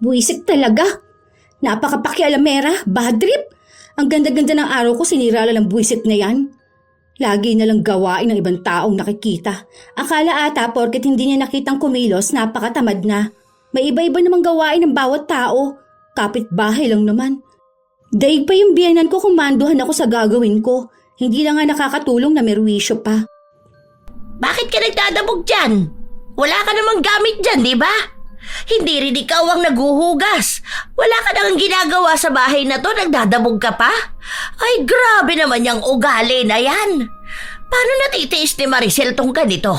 Buisit talaga. Napakapakialamera, bad trip. Ang ganda-ganda ng araw ko, sinira lang ng buisit na yan. Lagi na lang gawain ng ibang taong nakikita. Akala ata porket hindi niya nakitang kumilos, napakatamad na. May iba-iba namang gawain ng bawat tao. Kapit-bahay lang naman. Daig pa yung biyanan ko kung manduhan ako sa gagawin ko. Hindi lang nga nakakatulong na merwisyo pa. Bakit ka nagdadabog dyan? Wala ka namang gamit dyan, di ba? Hindi rin ikaw ang naguhugas. Wala ka nang ginagawa sa bahay na to, nagdadabog ka pa? Ay, grabe naman yung ugali na yan. Paano natitiis ni Maricel tong ganito?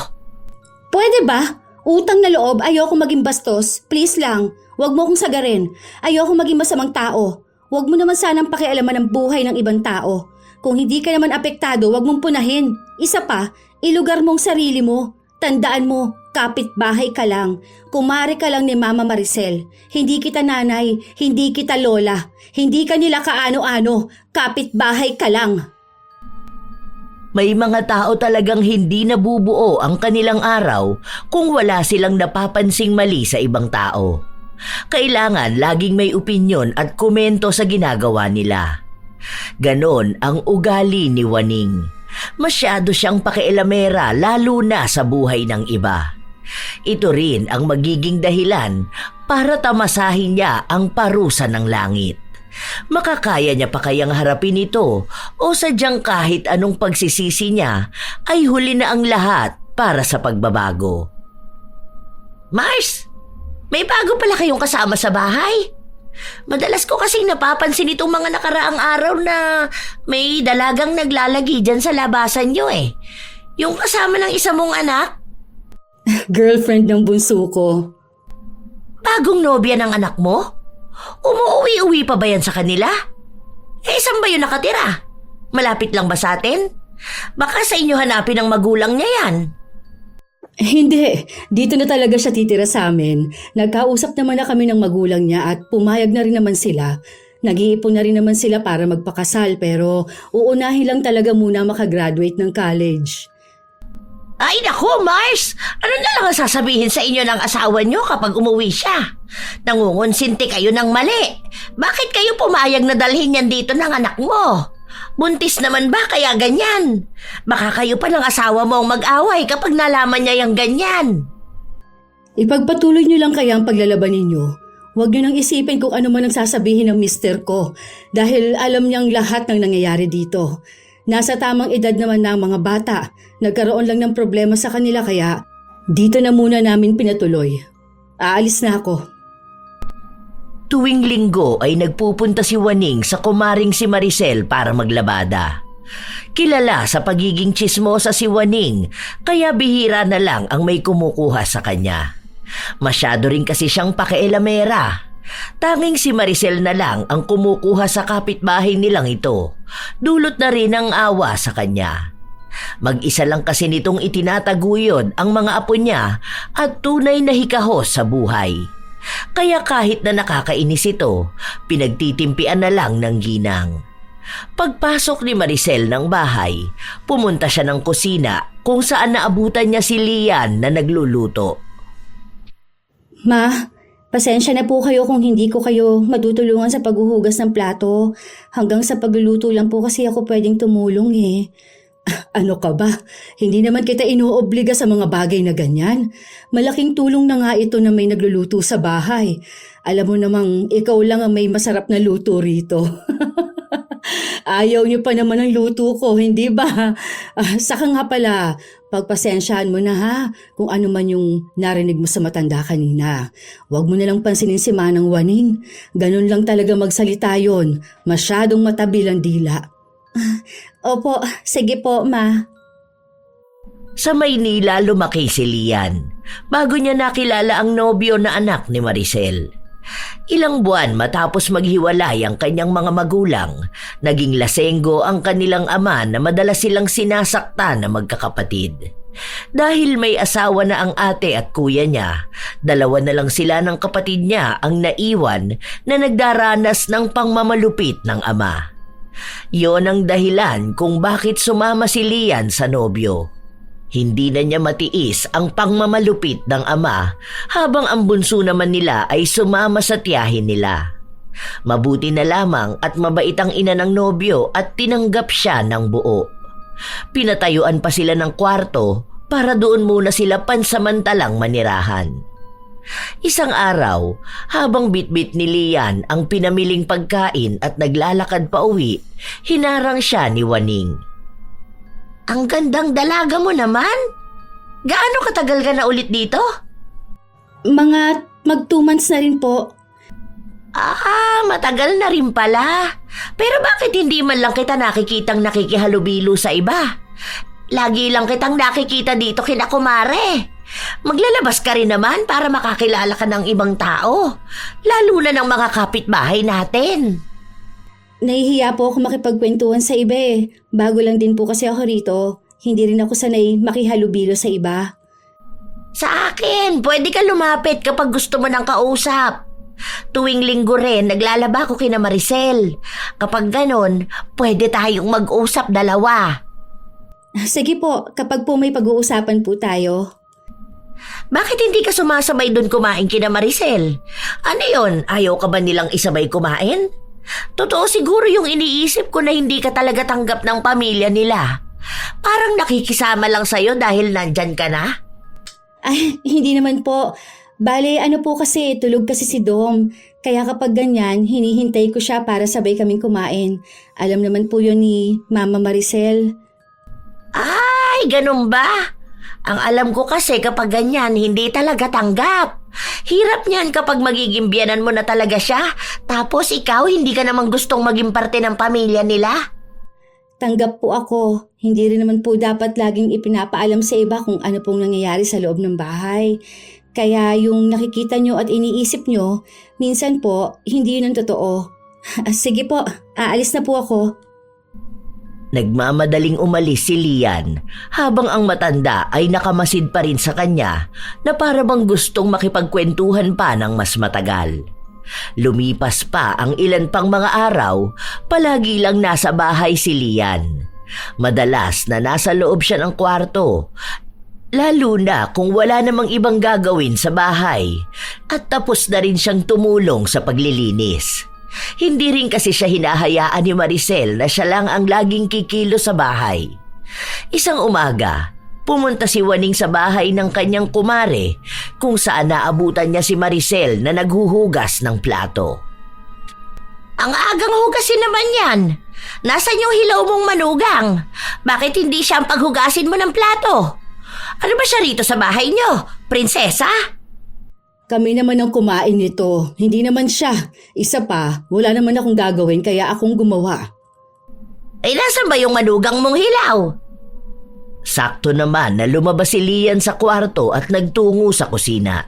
Pwede ba? Utang na loob, ayoko maging bastos. Please lang, wag mo akong sagarin. Ayoko maging masamang tao. Wag mo naman sanang pakialaman ng buhay ng ibang tao. Kung hindi ka naman apektado, wag mong punahin. Isa pa, ilugar mong sarili mo. Tandaan mo, kapitbahay ka lang. Kumare ka lang ni Mama Maricel. Hindi kita nanay, hindi kita lola. Hindi ka nila kaano-ano. Kapitbahay ka lang. May mga tao talagang hindi nabubuo ang kanilang araw kung wala silang napapansing mali sa ibang tao. Kailangan laging may opinyon at komento sa ginagawa nila. Ganon ang ugali ni Waning. Masyado siyang pakialamera lalo na sa buhay ng iba. Ito rin ang magiging dahilan para tamasahin niya ang parusa ng langit. Makakaya niya pa kayang harapin ito o sadyang kahit anong pagsisisi niya ay huli na ang lahat para sa pagbabago. Mars, may bago pala kayong kasama sa bahay? Madalas ko kasing napapansin itong mga nakaraang araw na may dalagang naglalagi dyan sa labasan nyo eh. Yung kasama ng isa mong anak? Girlfriend ng bunso ko. Bagong nobya ng anak mo? Umuwi-uwi pa ba yan sa kanila? Eh, saan ba yun nakatira? Malapit lang ba sa atin? Baka sa inyo hanapin ng magulang niya yan. Hindi, dito na talaga siya titira sa amin. Nagkausap naman na kami ng magulang niya at pumayag na rin naman sila. Nag-iipon na rin naman sila para magpakasal pero uunahin lang talaga muna makagraduate ng college. Ay naku, Mars! Ano na lang ang sasabihin sa inyo ng asawa niyo kapag umuwi siya? Nangungonsinti kayo ng mali. Bakit kayo pumayag na dalhin yan dito ng anak mo? Buntis naman ba kaya ganyan? Baka kayo pa ng asawa mo ang mag-away kapag nalaman niya yung ganyan. Ipagpatuloy niyo lang kaya ang paglalaban ninyo. Huwag niyo nang isipin kung ano man ang sasabihin ng mister ko dahil alam niyang lahat ng nangyayari dito. Nasa tamang edad naman na ang mga bata. Nagkaroon lang ng problema sa kanila kaya dito na muna namin pinatuloy. Aalis na ako. Tuwing linggo ay nagpupunta si Waning sa kumaring si Maricel para maglabada. Kilala sa pagiging tsismosa si Waning kaya bihira na lang ang may kumukuha sa kanya. Masyado rin kasi siyang pakialamera. Tanging si Maricel na lang ang kumukuha sa kapitbahay nilang ito. Dulot na rin ang awa sa kanya. Mag-isa lang kasi nitong itinataguyod ang mga apo niya at tunay na hikahos sa buhay. Kaya kahit na nakakainis ito, pinagtitimpian na lang ng ginang. Pagpasok ni Maricel ng bahay, pumunta siya ng kusina kung saan naabutan niya si Lian na nagluluto. Ma, pasensya na po kayo kung hindi ko kayo matutulungan sa paghuhugas ng plato. Hanggang sa pagluluto lang po kasi ako pwedeng tumulong eh. Ano ka ba? Hindi naman kita inuobliga sa mga bagay na ganyan. Malaking tulong na nga ito na may nagluluto sa bahay. Alam mo namang ikaw lang ang may masarap na luto rito. Ayaw niyo pa naman ang luto ko, hindi ba? Saka nga pala, pagpasensyahan mo na ha kung ano man yung narinig mo sa matanda kanina. Huwag mo nalang pansinin si Manang Waning. Ganun lang talaga magsalita yon. Masyadong matabil ang dila. Opo, sige po, Ma. Sa Maynila lumaki si Lian bago niya nakilala ang nobyo na anak ni Maricel. Ilang buwan matapos maghiwalay ang kanyang mga magulang, naging lasenggo ang kanilang ama na madalas silang sinasaktan na magkakapatid. Dahil may asawa na ang ate at kuya niya, dalawa na lang sila ng kapatid niya ang naiwan na nagdaranas ng pangmamalupit ng ama. Yon ang dahilan kung bakit sumama si Lian sa nobyo. Hindi na niya matiis ang pangmamalupit ng ama habang ang bunso naman nila ay sumama sa tiyahin nila. Mabuti na lamang at mabait ang ina ng nobyo at tinanggap siya ng buo. Pinatayuan pa sila ng kwarto para doon muna sila pansamantalang manirahan. Isang araw, habang bitbit ni Lian ang pinamiling pagkain at naglalakad pa uwi, hinarang siya ni Waning. Ang gandang dalaga mo naman. Gaano katagal ka na ulit dito? Mga mag 2 months na rin po. Matagal na rin pala. Pero bakit hindi man lang kita nakikitang nakikihalubilo sa iba? Lagi lang kitang nakikita dito kina kumare. Maglalabas ka rin naman para makakilala ka ng ibang tao. Lalo na ng mga kapitbahay natin. Nahihiya po ako makipagkwentuhan sa iba eh. Bago lang din po kasi ako rito. Hindi rin ako sanay makihalubilo sa iba. Sa akin, pwede ka lumapit kapag gusto mo ng kausap. Tuwing linggo rin, naglalaba ko kina Maricel. Kapag ganon, pwede tayong mag-usap dalawa. Sige po, kapag po may pag-uusapan po tayo. Bakit hindi ka sumasabay doon kumain kina Maricel? Ano yon? Ayaw ka ba nilang isabay kumain? Totoo siguro yung iniisip ko na hindi ka talaga tanggap ng pamilya nila. Parang nakikisama lang sa'yo dahil nandyan ka na? Ay, hindi naman po. Bale, ano po kasi, tulog kasi si Dom. Kaya kapag ganyan, hinihintay ko siya para sabay kaming kumain. Alam naman po yun ni Mama Maricel. Ay, ganun ba? Ang alam ko kasi kapag ganyan, hindi talaga tanggap. Hirap niyan kapag magiging biyanan mo na talaga siya. Tapos ikaw, hindi ka namang gustong maging parte ng pamilya nila. Tanggap po ako. Hindi rin naman po dapat laging ipinapaalam sa iba kung ano pong nangyayari sa loob ng bahay. Kaya yung nakikita nyo at iniisip nyo, minsan po, hindi yun ang totoo. Sige po, aalis na po ako. Nagmamadaling umalis si Lian habang ang matanda ay nakamasid pa rin sa kanya na para bang gustong makipagkwentuhan pa ng mas matagal. Lumipas pa ang ilan pang mga araw, palagi lang nasa bahay si Lian. Madalas na nasa loob siya ng kwarto, lalo na kung wala namang ibang gagawin sa bahay at tapos na rin siyang tumulong sa paglilinis. Hindi rin kasi siya hinahayaan ni Maricel na siya lang ang laging kikilo sa bahay. Isang umaga, pumunta si Waning sa bahay ng kanyang kumare kung saan naabutan niya si Maricel na naghuhugas ng plato. Ang agang hugasin naman yan. Nasaan yung hilaw mong manugang? Bakit hindi siya ang paghugasin mo ng plato? Ano ba siya rito sa bahay niyo? Prinsesa? Kami naman ang kumain nito. Hindi naman siya. Isa pa, wala naman akong gagawin kaya akong gumawa. Ay, nasan ba yung manugang mong hilaw? Sakto naman na lumabas si Lian sa kwarto at nagtungo sa kusina.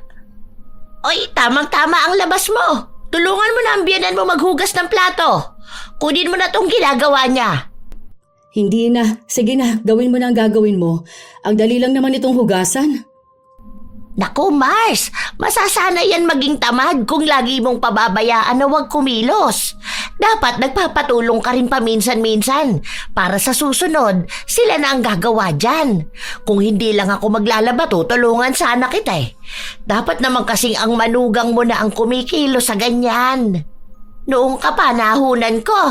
Oy, tamang-tama ang labas mo. Tulungan mo na ang biyanan mo maghugas ng plato. Kunin mo na tong ginagawa niya. Hindi na. Sige na, gawin mo na ang gagawin mo. Ang dali lang naman itong hugasan. Naku, Mars, masasana yan maging tamad kung lagi mong pababayaan na huwag kumilos. Dapat nagpapatulong ka rin paminsan-minsan para sa susunod, sila na ang gagawa dyan. Kung hindi lang ako maglalaba, tutulungan sana kita eh. Dapat naman kasing ang manugang mo na ang kumikilos sa ganyan. Noong kapanahunan ko,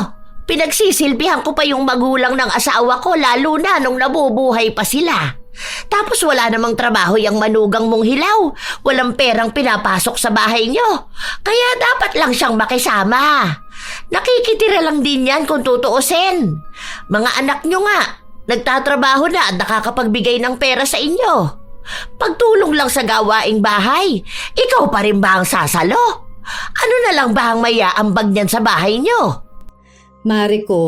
pinagsisilbihan ko pa yung magulang ng asawa ko lalo na nung nabubuhay pa sila. Tapos wala namang trabaho yung manugang mong hilaw. Walang perang pinapasok sa bahay nyo. Kaya dapat lang siyang makisama. Nakikitira lang din yan kung tutuusin. Mga anak nyo nga, nagtatrabaho na at nakakapagbigay ng pera sa inyo. Pagtulong lang sa gawaing bahay, ikaw pa rin ba ang sasalo? Ano na lang ba ang mayaambag niyan sa bahay nyo? Mariko,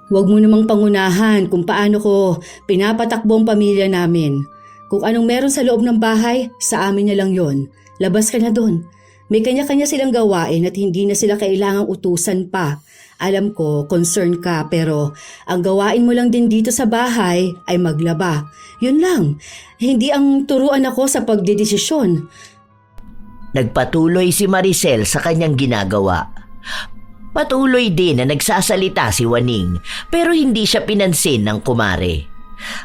huwag mo namang pangunahan kung paano ko pinapatakbo ang pamilya namin. Kung anong meron sa loob ng bahay, sa amin na lang yon. Labas ka na doon. May kanya-kanya silang gawain at hindi na sila kailangang utusan pa. Alam ko, concern ka, pero ang gawain mo lang din dito sa bahay ay maglaba. Yun lang. Hindi ang turuan ako sa pagdedesisyon. Nagpatuloy si Maricel sa kanyang ginagawa. Patuloy din na nagsasalita si Waning pero hindi siya pinansin ng kumare.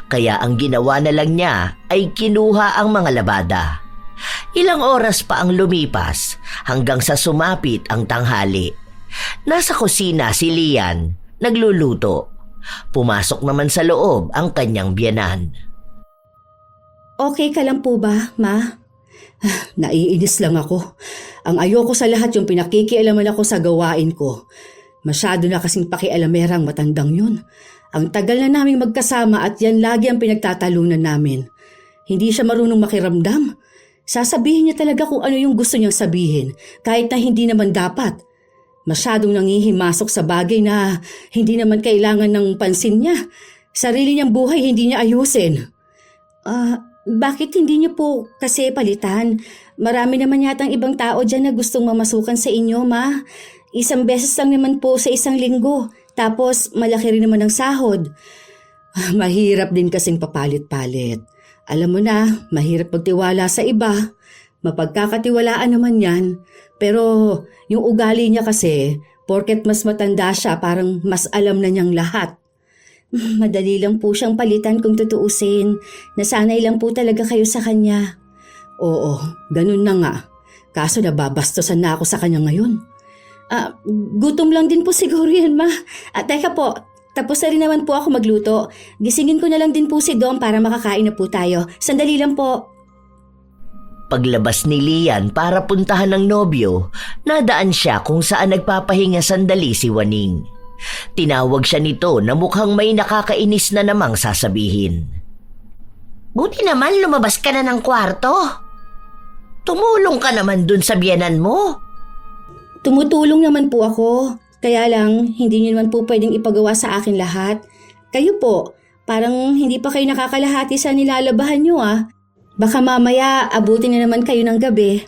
Kaya ang ginawa na lang niya ay kinuha ang mga labada. Ilang oras pa ang lumipas hanggang sa sumapit ang tanghali. Nasa kusina si Lian, nagluluto. Pumasok naman sa loob ang kanyang biyenan. Okay ka lang po ba, Ma? Naiinis lang ako. Ang ayoko sa lahat yung pinakikialaman ako sa gawain ko. Masyado na kasing pakialamerang matandang yun. Ang tagal na naming magkasama at yan lagi ang pinagtatalunan namin. Hindi siya marunong makiramdam. Sasabihin niya talaga kung ano yung gusto niyang sabihin, kahit na hindi naman dapat. Masyadong nangihimasok sa bagay na hindi naman kailangan ng pansin niya. Sarili niyang buhay hindi niya ayusin. Bakit hindi niyo po kasi palitan? Marami naman yatang ibang tao dyan na gustong mamasukan sa inyo, Ma. Isang beses lang naman po sa isang linggo. Tapos malaki rin naman ang sahod. Mahirap din kasing papalit-palit. Alam mo na, mahirap magtiwala sa iba. Mapagkakatiwalaan naman yan. Pero yung ugali niya kasi, porket mas matanda siya, parang mas alam na niyang lahat. Madali lang po siyang palitan kung tutuusin. Nasanay lang po talaga kayo sa kanya. Oo, ganun na nga. Kaso nababastosan na ako sa kanya ngayon. Gutom lang din po siguro yan, Ma. Teka po, tapos na rin naman po ako magluto. Gisingin ko na lang din po si Dom para makakain na po tayo. Sandali lang po. Paglabas ni Lian para puntahan ng nobyo, nadaan siya kung saan nagpapahinga sandali si Waning. Tinawag siya nito na mukhang may nakakainis na namang sasabihin. Buti naman lumabas ka na ng kwarto. Tumulong ka naman dun sa biyenan mo. Tumutulong naman po ako. Kaya lang, hindi niyo naman po pwedeng ipagawa sa akin lahat. Kayo po, parang hindi pa kayo nakakalahati sa nilalabahan niyo Baka mamaya abutin na naman kayo ng gabi.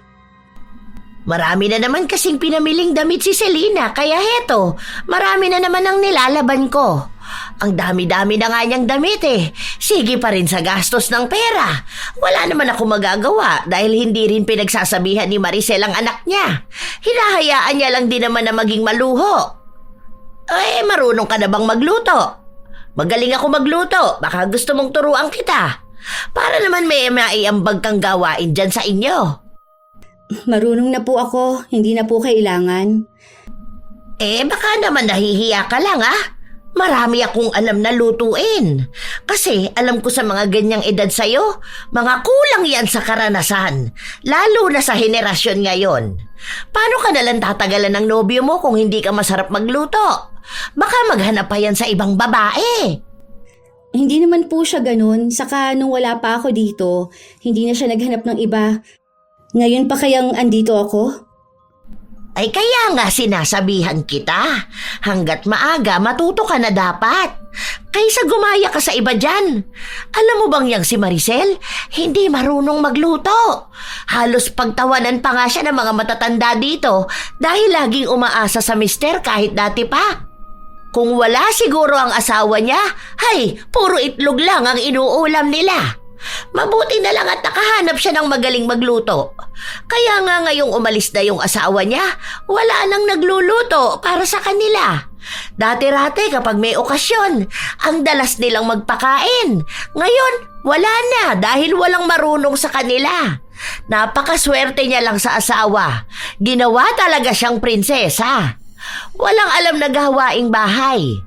Marami na naman kasing pinamiling damit si Selena, kaya heto, marami na naman ang nilalaban ko. Ang dami-dami na nga niyang damit Sige pa rin sa gastos ng pera. Wala naman ako magagawa dahil hindi rin pinagsasabihan ni Maricel ang anak niya. Hinahayaan niya lang din naman na maging maluho. Marunong ka na bang magluto? Magaling ako magluto. Baka gusto mong turuan kita. Para naman may maiambag kang gawain dyan sa inyo. Marunong na po ako. Hindi na po kailangan. Baka naman nahihiya ka lang Marami akong alam na lutuin. Kasi alam ko sa mga ganyang edad sa'yo, mga kulang yan sa karanasan. Lalo na sa henerasyon ngayon. Paano ka nalang tatagalan ng nobyo mo kung hindi ka masarap magluto? Baka maghanap pa yan sa ibang babae. Hindi naman po siya ganun. Saka nung wala pa ako dito, hindi na siya naghanap ng iba. Ngayon pa kayang andito ako? Ay kaya nga sinasabihan kita. Hanggat maaga matuto ka na dapat. Kaysa gumaya ka sa iba dyan. Alam mo bang yang si Maricel? Hindi marunong magluto. Halos pagtawanan pa nga siya ng mga matatanda dito dahil laging umaasa sa mister kahit dati pa. Kung wala siguro ang asawa niya, puro itlog lang ang inuulam nila. Mabuti na lang at nakahanap siya ng magaling magluto. Kaya nga ngayong umalis na yung asawa niya, wala nang nagluluto para sa kanila. Dati-rate kapag may okasyon, ang dalas nilang magpakain. Ngayon, wala na dahil walang marunong sa kanila. Napakaswerte niya lang sa asawa. Ginawa talaga siyang prinsesa. Walang alam na gawaing bahay.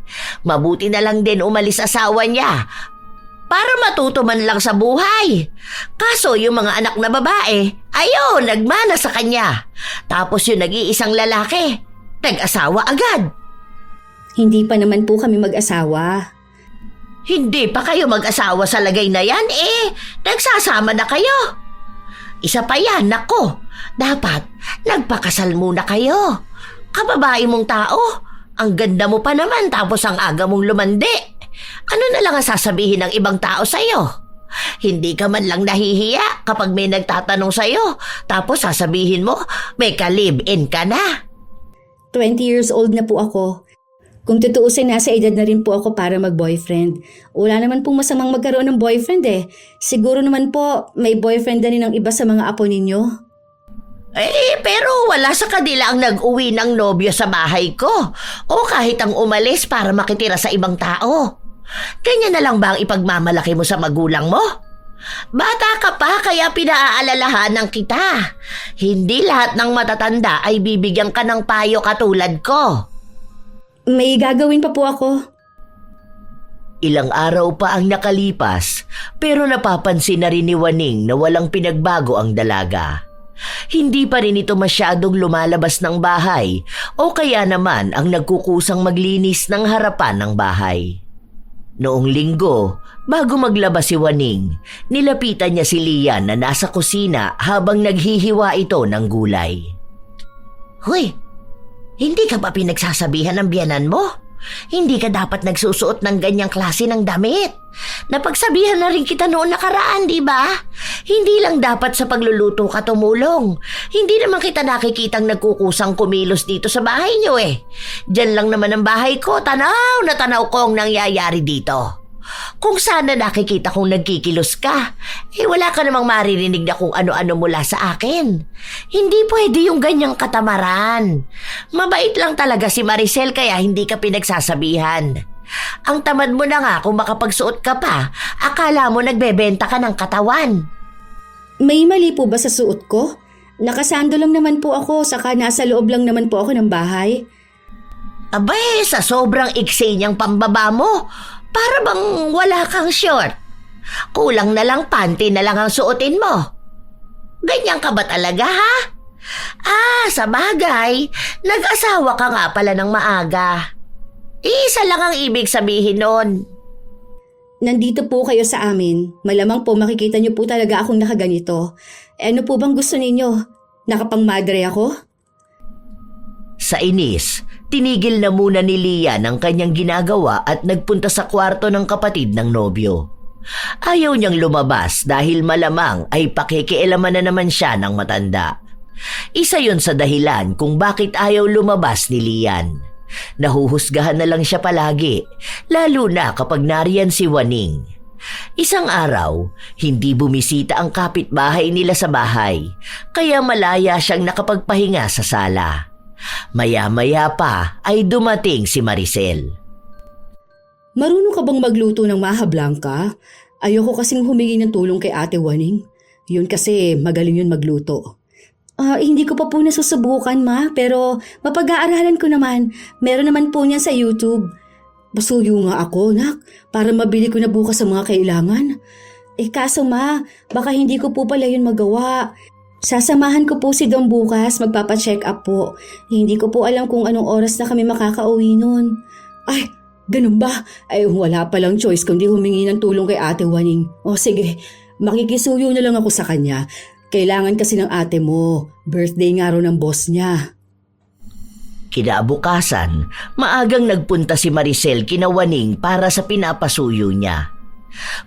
Mabuti na lang din umalis asawa niya para matuto man lang sa buhay. Kaso yung mga anak na babae, nagmana sa kanya. Tapos yung nag-iisang lalaki, nag-asawa agad. Hindi pa naman po kami mag-asawa. Hindi pa kayo mag-asawa sa lagay na yan nagsasama na kayo. Isa pa yan, nako. Dapat nagpakasal muna kayo. Kababae mong tao, ang ganda mo pa naman tapos ang aga mong lumandi. Ano na lang ang sasabihin ng ibang tao sa'yo? Hindi ka man lang nahihiya kapag may nagtatanong sa'yo, tapos sasabihin mo, may ka-live-in ka na. 20 years old na po ako. Kung tutuusin, nasa edad na rin po ako para mag-boyfriend. Wala naman pong masamang magkaroon ng boyfriend Siguro naman po, may boyfriend na rin ang iba sa mga apo ninyo. Pero wala sa kanila ang nag-uwi ng nobyo sa bahay ko o kahit ang umalis para makitira sa ibang tao. Ganyan na lang ba ang ipagmamalaki mo sa magulang mo? Bata ka pa kaya pinaaalalahanan kita. Hindi lahat ng matatanda ay bibigyan ka ng payo katulad ko. May gagawin pa po ako. Ilang araw pa ang nakalipas pero napapansin na rin ni Waning na walang pinagbago ang dalaga. Hindi pa rin ito masyadong lumalabas ng bahay o kaya naman ang nagkukusang maglinis ng harapan ng bahay. Noong linggo, bago maglabas si Waning, nilapitan niya si Lian na nasa kusina habang naghihiwa ito ng gulay. Hoy, hindi ka ba pinagsasabihan ng biyanan mo? Hindi ka dapat nagsusuot ng ganyang klase ng damit. Napagsabihan na rin kita noon nakaraan, di ba? Hindi lang dapat sa pagluluto ka tumulong. Hindi naman kita nakikitang nagkukusang kumilos dito sa bahay niyo eh. Diyan lang naman ang bahay ko, tanaw na tanaw ko ang nangyayari dito. Kung sana nakikita kong nagkikilos ka, wala ka namang maririnig na kung ano-ano mula sa akin. Hindi pwede yung ganyang katamaran. Mabait lang talaga si Maricel kaya hindi ka pinagsasabihan. Ang tamad mo na nga kung makapagsuot ka pa, akala mo nagbebenta ka ng katawan. May mali po ba sa suot ko? Nakasando lang naman po ako, saka nasa loob lang naman po ako ng bahay. Abay, sa sobrang iksi niyang pambaba mo, para bang wala kang short. Kulang na lang panty na lang ang suotin mo. Ganyan ka ba talaga, ha? Sa bagay, nag-asawa ka nga pala ng maaga. Isa lang ang ibig sabihin nun. Nandito po kayo sa amin. Malamang po makikita niyo po talaga akong nakaganito. Ano po bang gusto ninyo? Nakapangmadre ako? Sa inis, tinigil na muna ni Lian ang kanyang ginagawa at nagpunta sa kwarto ng kapatid ng nobyo. Ayaw niyang lumabas dahil malamang ay pakikialaman na naman siya ng matanda. Isa yon sa dahilan kung bakit ayaw lumabas ni Lian. Nahuhusgahan na lang siya palagi, lalo na kapag nariyan si Waning. Isang araw, hindi bumisita ang kapitbahay nila sa bahay, kaya malaya siyang nakapagpahinga sa sala. Maya-maya pa ay dumating si Maricel. Marunong ka bang magluto ng maha blanca? Ayoko kasing humingi ng tulong kay Ate Waning. Yun kasi magaling yun magluto. Hindi ko pa po nasusubukan, Ma, pero mapag-aaralan ko naman. Meron naman po niyan sa YouTube. Basuyo nga ako, nak, para mabili ko na bukas sa mga kailangan. Kaso Ma, baka hindi ko po pala yun magawa. Sasamahan ko po si Dom bukas, magpapacheck up po. Hindi ko po alam kung anong oras na kami makakauwi nun. Ay, ganun ba? Wala palang choice kundi humingi ng tulong kay Ate Waning. Sige, makikisuyo na lang ako sa kanya. Kailangan kasi ng ate mo. Birthday nga raw ng boss niya. Kinabukasan, maagang nagpunta si Maricel kina Waning para sa pinapasuyo niya.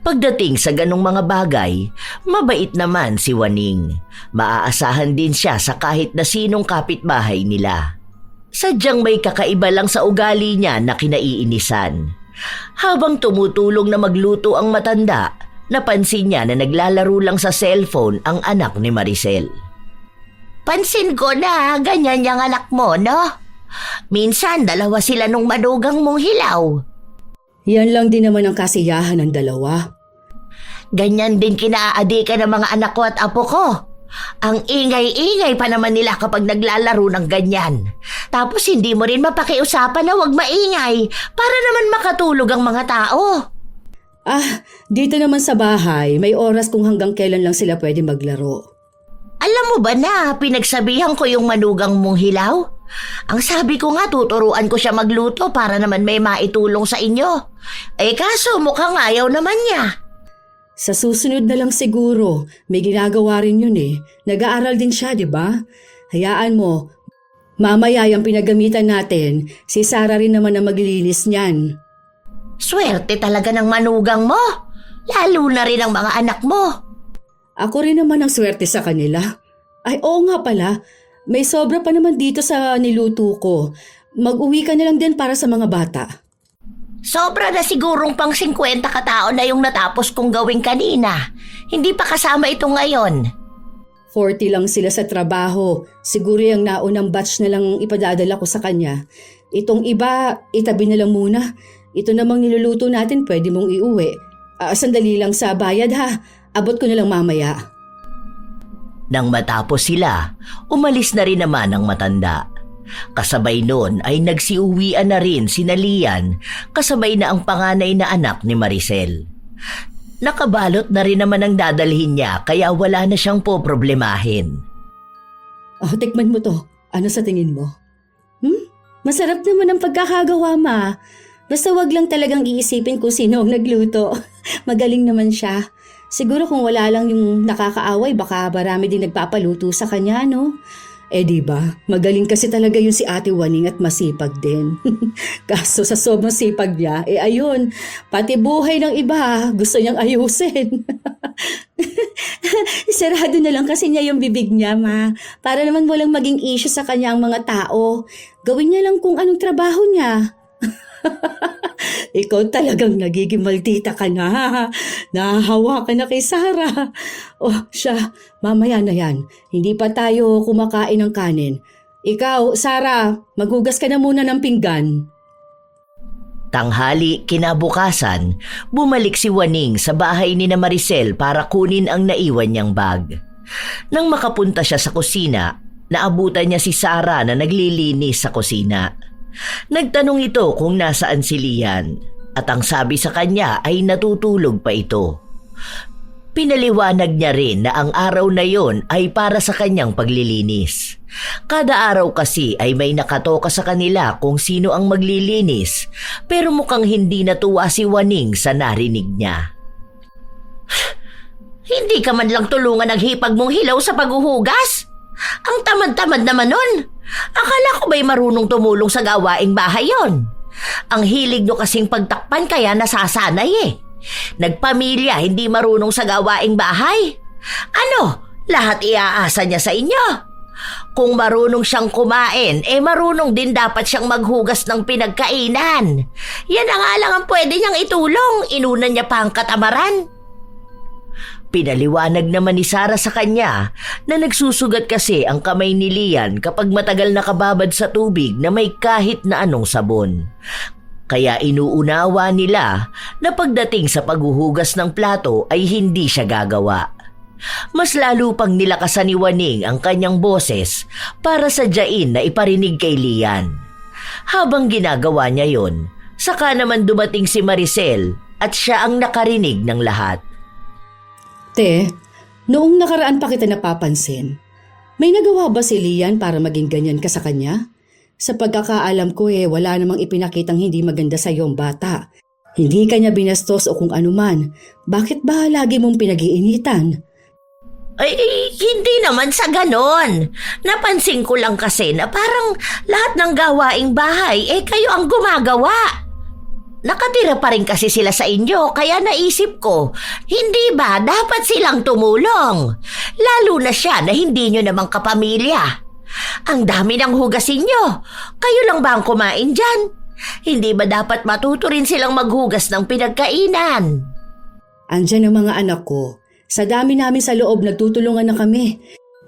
Pagdating sa ganong mga bagay, mabait naman si Waning. Maaasahan din siya sa kahit na sinong kapitbahay nila. Sadyang may kakaiba lang sa ugali niya na kinaiinisan. Habang tumutulong na magluto ang matanda, napansin niya na naglalaro lang sa cellphone ang anak ni Maricel. Pansin ko na ganyan yung anak mo, no? Minsan dalawa sila nung manugang mong hilaw. Yan lang din naman ang kasiyahan ng dalawa. Ganyan din kinaaadikan ng mga anak ko at apo ko. Ang ingay-ingay pa naman nila kapag naglalaro ng ganyan. Tapos hindi mo rin mapakiusapan na wag maingay para naman makatulog ang mga tao. Dito naman sa bahay, may oras kung hanggang kailan lang sila pwede maglaro. Alam mo ba na pinagsabihan ko yung manugang mong hilaw? Ang sabi ko nga tuturuan ko siya magluto para naman may maitulong sa inyo. Kaso mukhang ayaw naman niya. Sa susunod na lang siguro, may ginagawa rin yun eh. Nag-aaral din siya, di ba? Hayaan mo, mamaya yung pinagamitan natin, si Sarah rin naman ang maglilinis niyan. Swerte talaga ng manugang mo, lalo na rin ang mga anak mo. Ako rin naman ang swerte sa kanila. Oo nga pala, may sobra pa naman dito sa niluto ko. Mag-uwi ka na lang din para sa mga bata. Sobra na sigurong pang 50 katao na yung natapos kong gawin kanina. Hindi pa kasama ito ngayon. 40 lang sila sa trabaho. Siguro yung naunang batch na lang ipadadala ko sa kanya. Itong iba, itabi na lang muna. Ito namang niluluto natin pwede mong iuwi. Sandali lang sa bayad ha. Abot ko na lang mamaya. Nang matapos sila, umalis na rin naman ang matanda. Kasabay noon ay nagsiuwian na rin si Lian, kasabay na ang panganay na anak ni Maricel. Nakabalot na rin naman ang dadalhin niya kaya wala na siyang poproblemahin. Tikman mo to. Ano sa tingin mo? Masarap naman ang pagkakagawa, ma. Basta wag lang talagang iisipin kung sino ang nagluto. Magaling naman siya. Siguro kung wala lang yung nakakaaway, baka marami din nagpapaluto sa kanya, no? Diba? Magaling kasi talaga yun si Ate Waning at masipag din. Kaso sa sobrang sipag niya, ayun, pati buhay ng iba, gusto niyang ayusin. Sarado na lang kasi niya yung bibig niya, ma. Para naman walang maging issue sa kanya ang mga tao. Gawin niya lang kung anong trabaho niya. Ikaw talagang nagiging maldita ka na. Nahahawa ka na kay Sarah. Siya, mamaya na yan. Hindi pa tayo kumakain ng kanin. Ikaw, Sarah, maghugas ka na muna ng pinggan. Tanghali kinabukasan, bumalik si Waning sa bahay ni na Maricel para kunin ang naiwan niyang bag. Nang makapunta siya sa kusina, naabutan niya si Sarah na naglilinis sa kusina. Nagtanong ito kung nasaan si Lian at ang sabi sa kanya ay natutulog pa ito. Pinaliwanag niya rin na ang araw na yon ay para sa kanyang paglilinis. Kada araw kasi ay may nakatoka sa kanila kung sino ang maglilinis, pero mukhang hindi natuwa si Waning sa narinig niya. Hindi ka man lang tulungan ng hipag mong hilaw sa paghuhugas? Ang tamad-tamad naman nun. Akala ko ba'y marunong tumulong sa gawaing bahay yon? Ang hilig nyo kasing pagtakpan kaya nasasanay eh. Nagpamilya hindi marunong sa gawaing bahay. Ano? Lahat iaasa niya sa inyo? Kung marunong siyang kumain, marunong din dapat siyang maghugas ng pinagkainan. Yan ang nga lang ang pwede niyang itulong. Inunan niya pa ang katamaran. Pinaliwanag naman ni Sarah sa kanya na nagsusugat kasi ang kamay ni Lian kapag matagal nakababad sa tubig na may kahit na anong sabon. Kaya inuunawa nila na pagdating sa paghuhugas ng plato ay hindi siya gagawa. Mas lalo pang nilakasan ni Waning ang kanyang boses para sadyain na iparinig kay Lian. Habang ginagawa niya yon, saka naman dumating si Maricel at siya ang nakarinig ng lahat. Te, noong nakaraan pa kita napapansin, may nagawa ba si Lian para maging ganyan ka sa kanya? Sa pagkakaalam ko wala namang ipinakitang hindi maganda sa iyong bata. Hindi ka niya binastos o kung anuman. Bakit ba lagi mong pinag-iinitan? Hindi naman sa ganon. Napansin ko lang kasi na parang lahat ng gawaing bahay kayo ang gumagawa. Nakatira pa rin kasi sila sa inyo kaya naisip ko, hindi ba dapat silang tumulong? Lalo na siya na hindi nyo namang kapamilya. Ang dami ng hugasin nyo. Kayo lang ba ang kumain dyan? Hindi ba dapat matuto rin silang maghugas ng pinagkainan? Andyan ang mga anak ko. Sa dami namin sa loob nagtutulungan na kami.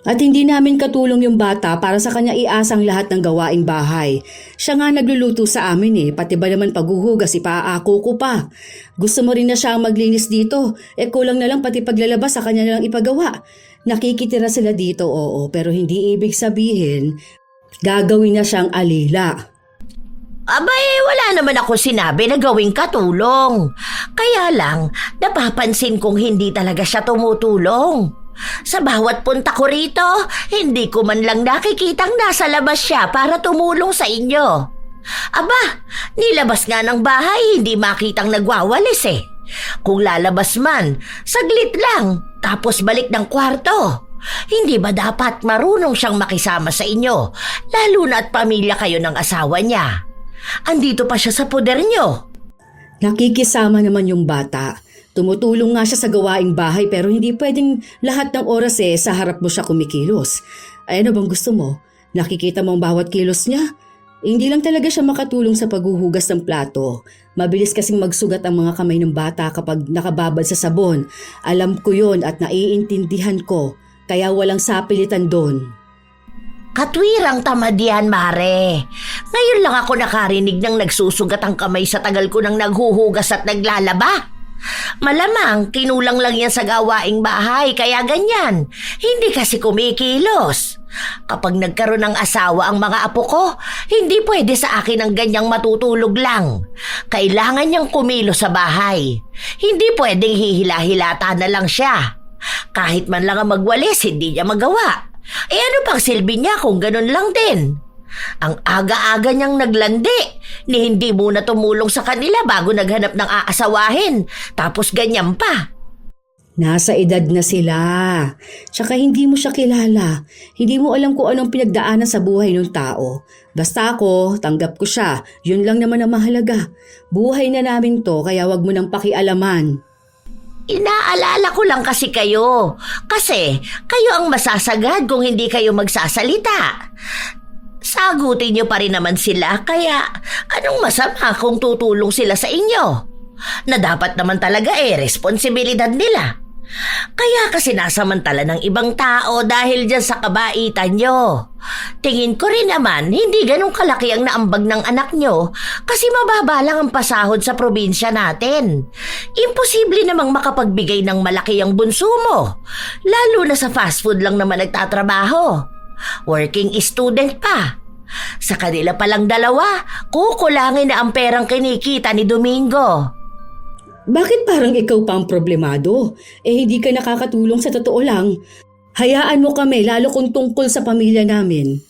At hindi namin katulong yung bata para sa kanya iasang lahat ng gawaing bahay. Siya nga nagluluto sa amin pati ba naman paghuhugas ipaako ko pa. Gusto mo rin na siya ang maglinis dito, kulang na lang pati paglalabas sa kanya na lang ipagawa. Nakikitira sila dito, oo, pero hindi ibig sabihin gagawin na siyang alila. Abay, wala naman ako sinabi na gawing katulong. Kaya lang, napapansin kong hindi talaga siya tumutulong. Sa bawat punta ko rito, hindi ko man lang nakikitang nasa labas siya para tumulong sa inyo. Aba, nilabas nga ng bahay, hindi makitang nagwawalis Kung lalabas man, saglit lang, tapos balik ng kwarto. Hindi ba dapat marunong siyang makisama sa inyo, lalo na at pamilya kayo ng asawa niya? Andito pa siya sa poder niyo. Nakikisama naman yung bata. Tumutulong nga siya sa gawaing bahay pero hindi pwedeng lahat ng oras sa harap mo siya kumikilos. Ano bang gusto mo? Nakikita mo ang bawat kilos niya? Hindi lang talaga siya makatulong sa paghuhugas ng plato. Mabilis kasing magsugat ang mga kamay ng bata kapag nakababad sa sabon. Alam ko yon at naiintindihan ko, kaya walang sapilitan doon. Katwirang tamad yan, Mare. Ngayon lang ako nakarinig ng nagsusugat ang kamay sa tagal ko nang naghuhugas at naglalaba. Malamang kinulang lang yan sa gawaing bahay, kaya ganyan. Hindi kasi kumikilos. Kapag nagkaroon ng asawa ang mga apo ko, hindi pwede sa akin ang ganyang matutulog lang. Kailangan niyang kumilos sa bahay. Hindi pwedeng hihila-hilata na lang siya. Kahit man lang ang magwalis, hindi niya magawa. Ano pang silbi niya kung ganun lang din? Ang aga-aga niyang naglandi, ni hindi muna tumulong sa kanila bago naghanap ng aasawahin. Tapos ganyan pa. Nasa edad na sila. Tsaka hindi mo siya kilala. Hindi mo alam kung anong pinagdaanan sa buhay ng tao. Basta ako, tanggap ko siya. Yun lang naman ang mahalaga. Buhay na namin to, kaya wag mo nang pakialaman. Inaalala ko lang kasi kayo. Kasi kayo ang masasagad kung hindi kayo magsasalita. Sagutin niyo pa rin naman sila, kaya anong masama kung tutulong sila sa inyo? Na dapat naman talaga responsibilidad nila. Kaya kasi nasamantala ng ibang tao dahil dyan sa kabaitan nyo. Tingin ko rin naman hindi ganun kalaki ang naambag ng anak nyo kasi mababa lang ang pasahod sa probinsya natin. Imposible namang makapagbigay ng malaki ang bunso mo. Lalo na sa fast food lang naman nagtatrabaho. Working student pa. Sa kanila palang dalawa, kukulangin na ang perang kinikita ni Domingo. Bakit parang ikaw pa ang problemado? Hindi ka nakakatulong sa totoo lang. Hayaan mo kami lalo kung tungkol sa pamilya namin.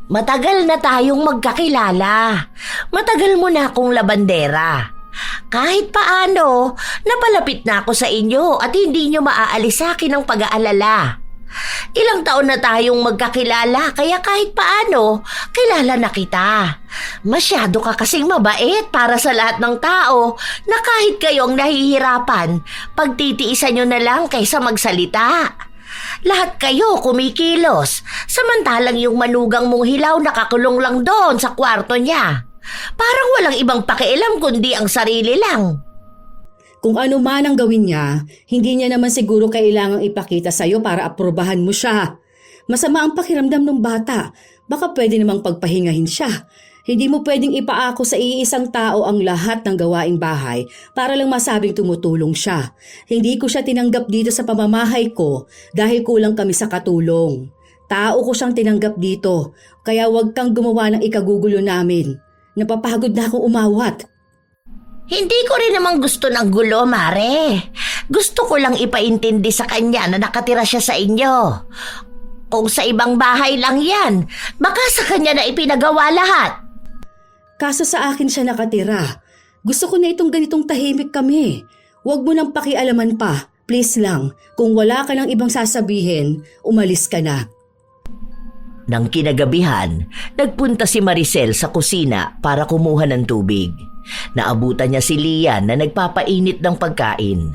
Matagal na tayong magkakilala. Matagal mo na akong labandera. Kahit paano, napalapit na ako sa inyo at hindi nyo maaalis sa akin ang pag-aalala. Ilang taon na tayong magkakilala kaya kahit paano, kilala na kita. Masyado ka kasing mabait para sa lahat ng tao na kahit kayong nahihirapan, pagtitiisan nyo na lang kaysa magsalita. Lahat kayo kumikilos, samantalang yung manugang mong hilaw nakakulong lang doon sa kwarto niya. Parang walang ibang pakialam kundi ang sarili lang. Kung ano man ang gawin niya, hindi niya naman siguro kailangang ipakita sa'yo para aprobahan mo siya. Masama ang pakiramdam ng bata. Baka pwede namang pagpahingahin siya. Hindi mo pwedeng ipaako sa iisang tao ang lahat ng gawaing bahay para lang masabing tumutulong siya. Hindi ko siya tinanggap dito sa pamamahay ko dahil kulang kami sa katulong. Tao ko siyang tinanggap dito, kaya huwag kang gumawa ng ikagugulo namin. Napapagod na akong umawat. Hindi ko rin naman gusto ng gulo, Mare. Gusto ko lang ipaintindi sa kanya na nakatira siya sa inyo. Kung sa ibang bahay lang yan, baka sa kanya na ipinagawa lahat. Kaso sa akin siya nakatira. Gusto ko na itong ganitong tahimik kami. Huwag mo nang pakialaman pa. Please lang, kung wala ka ng ibang sasabihin, umalis ka na. Nang kinagabihan, nagpunta si Maricel sa kusina para kumuha ng tubig. Naabutan niya si Lian na nagpapainit ng pagkain.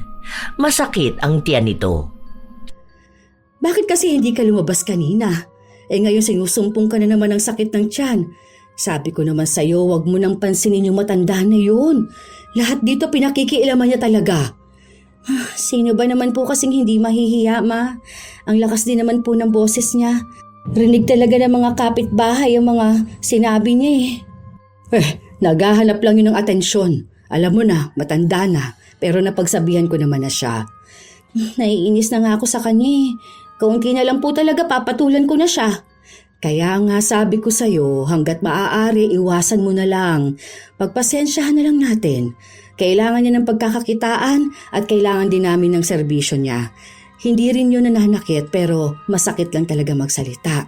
Masakit ang tiyan nito. Bakit kasi hindi ka lumabas kanina? Ngayon sinusumpong ka na naman ng sakit ng tiyan. Sabi ko naman sa'yo, wag mo nang pansinin yung matanda na yun. Lahat dito pinakikialaman niya talaga. Sino ba naman po kasing hindi mahihiya, ma? Ang lakas din naman po ng boses niya. Rinig talaga ng mga kapitbahay ang mga sinabi niya naghahanap lang yun ng atensyon. Alam mo na, matanda na, pero napagsabihan ko naman na siya. Naiinis na nga ako sa kanya. Kaunti na lang po talaga papatulan ko na siya. Kaya nga sabi ko sa'yo, hanggat maaari, iwasan mo na lang. Pagpasensyahan na lang natin. Kailangan niya ng pagkakakitaan at kailangan din namin ng serbisyo niya. Hindi rin yun nananakit pero masakit lang talaga magsalita.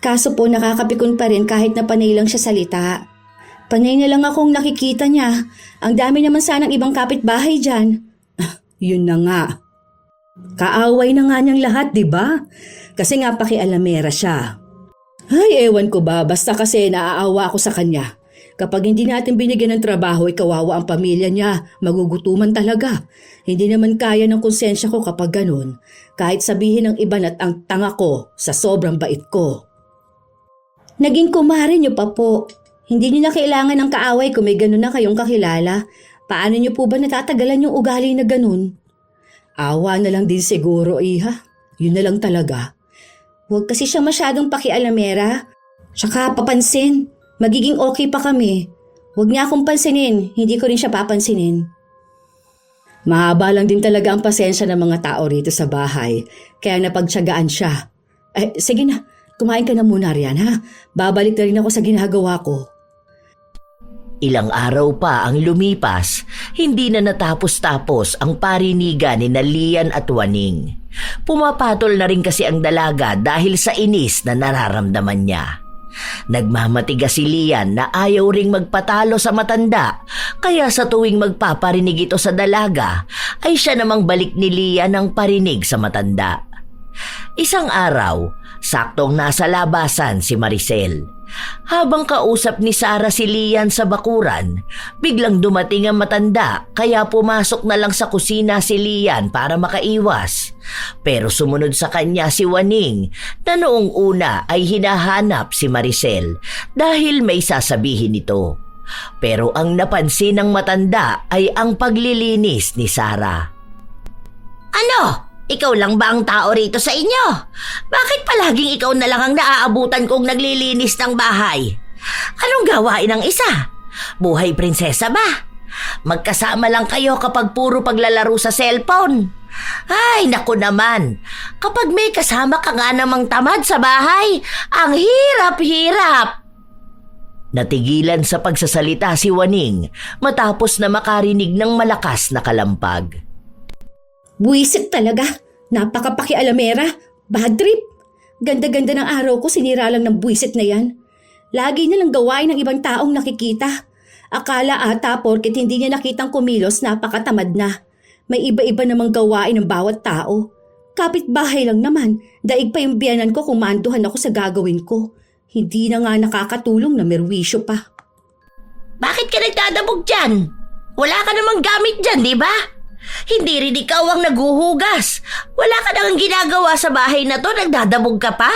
Kaso po nakakapikon pa rin kahit na panay lang siya salita. Panay na lang akong nakikita niya. Ang dami naman sanang ibang kapitbahay dyan. Yun na nga. Kaaway na nga niyang lahat, di ba? Kasi nga pakialamera siya. Ay, ewan ko ba, basta kasi naaawa ako sa kanya. Kapag hindi natin binigyan ng trabaho, kawawa ang pamilya niya, magugutuman talaga. Hindi naman kaya ng konsensya ko kapag ganun. Kahit sabihin ng iba na ang tanga ko sa sobrang bait ko. Naging kumare niyo pa po. Hindi niyo na kailangan ng kaaway kung may ganun na kayong kakilala. Paano niyo po ba natatagalan yung ugali na ganun? Awa na lang din siguro, iha. Yun na lang talaga. Huwag kasi siya masyadong pakialamera. Tsaka papansin, magiging okay pa kami. Huwag niya akong pansinin, hindi ko rin siya papansinin. Mahaba lang din talaga ang pasensya ng mga tao rito sa bahay, kaya napagtiyagaan siya. Sige na, kumain ka na muna riyan ha. Babalik na rin ako sa ginagawa ko. Ilang araw pa ang lumipas, hindi na natapos-tapos ang parinigan ni Lian at Waning. Pumapatol na rin kasi ang dalaga dahil sa inis na nararamdaman niya. Nagmamatigas si Lian na ayaw ring magpatalo sa matanda, kaya sa tuwing magpaparinig ito sa dalaga, ay siya namang balik ni Lian ang parinig sa matanda. Isang araw, saktong nasa labasan si Maricel. Habang kausap ni Sarah si Lian sa bakuran, biglang dumating ang matanda kaya pumasok na lang sa kusina si Lian para makaiwas. Pero sumunod sa kanya si Waning na noong una ay hinahanap si Maricel dahil may sasabihin ito. Pero ang napansin ng matanda ay ang paglilinis ni Sarah. Ano? Ikaw lang ba ang tao rito sa inyo? Bakit palaging ikaw na lang ang naaabutan kong naglilinis ng bahay? Anong gawain ng isa? Buhay prinsesa ba? Magkasama lang kayo kapag puro paglalaro sa cellphone. Ay, naku naman. Kapag may kasama ka nga namang tamad sa bahay, ang hirap-hirap. Natigilan sa pagsasalita si Waning matapos na makarinig ng malakas na kalampag. Buwisit talaga. Napakapakialamera. Bad trip. Ganda-ganda ng araw ko, sinira lang ng buwisit na yan. Lagi nilang gawain ng ibang taong nakikita. Akala ata porket hindi niya nakitang kumilos, napakatamad na. May iba-iba namang gawain ng bawat tao. Kapitbahay lang naman, daig pa yung biyanan ko kung maanduhan ako sa gagawin ko. Hindi na nga nakakatulong na merwisyo pa. Bakit ka nagdadabog dyan? Wala ka namang gamit dyan, di ba? Hindi rin ikaw ang naghuhugas. Wala ka nang ginagawa sa bahay na to, nagdadabog ka pa?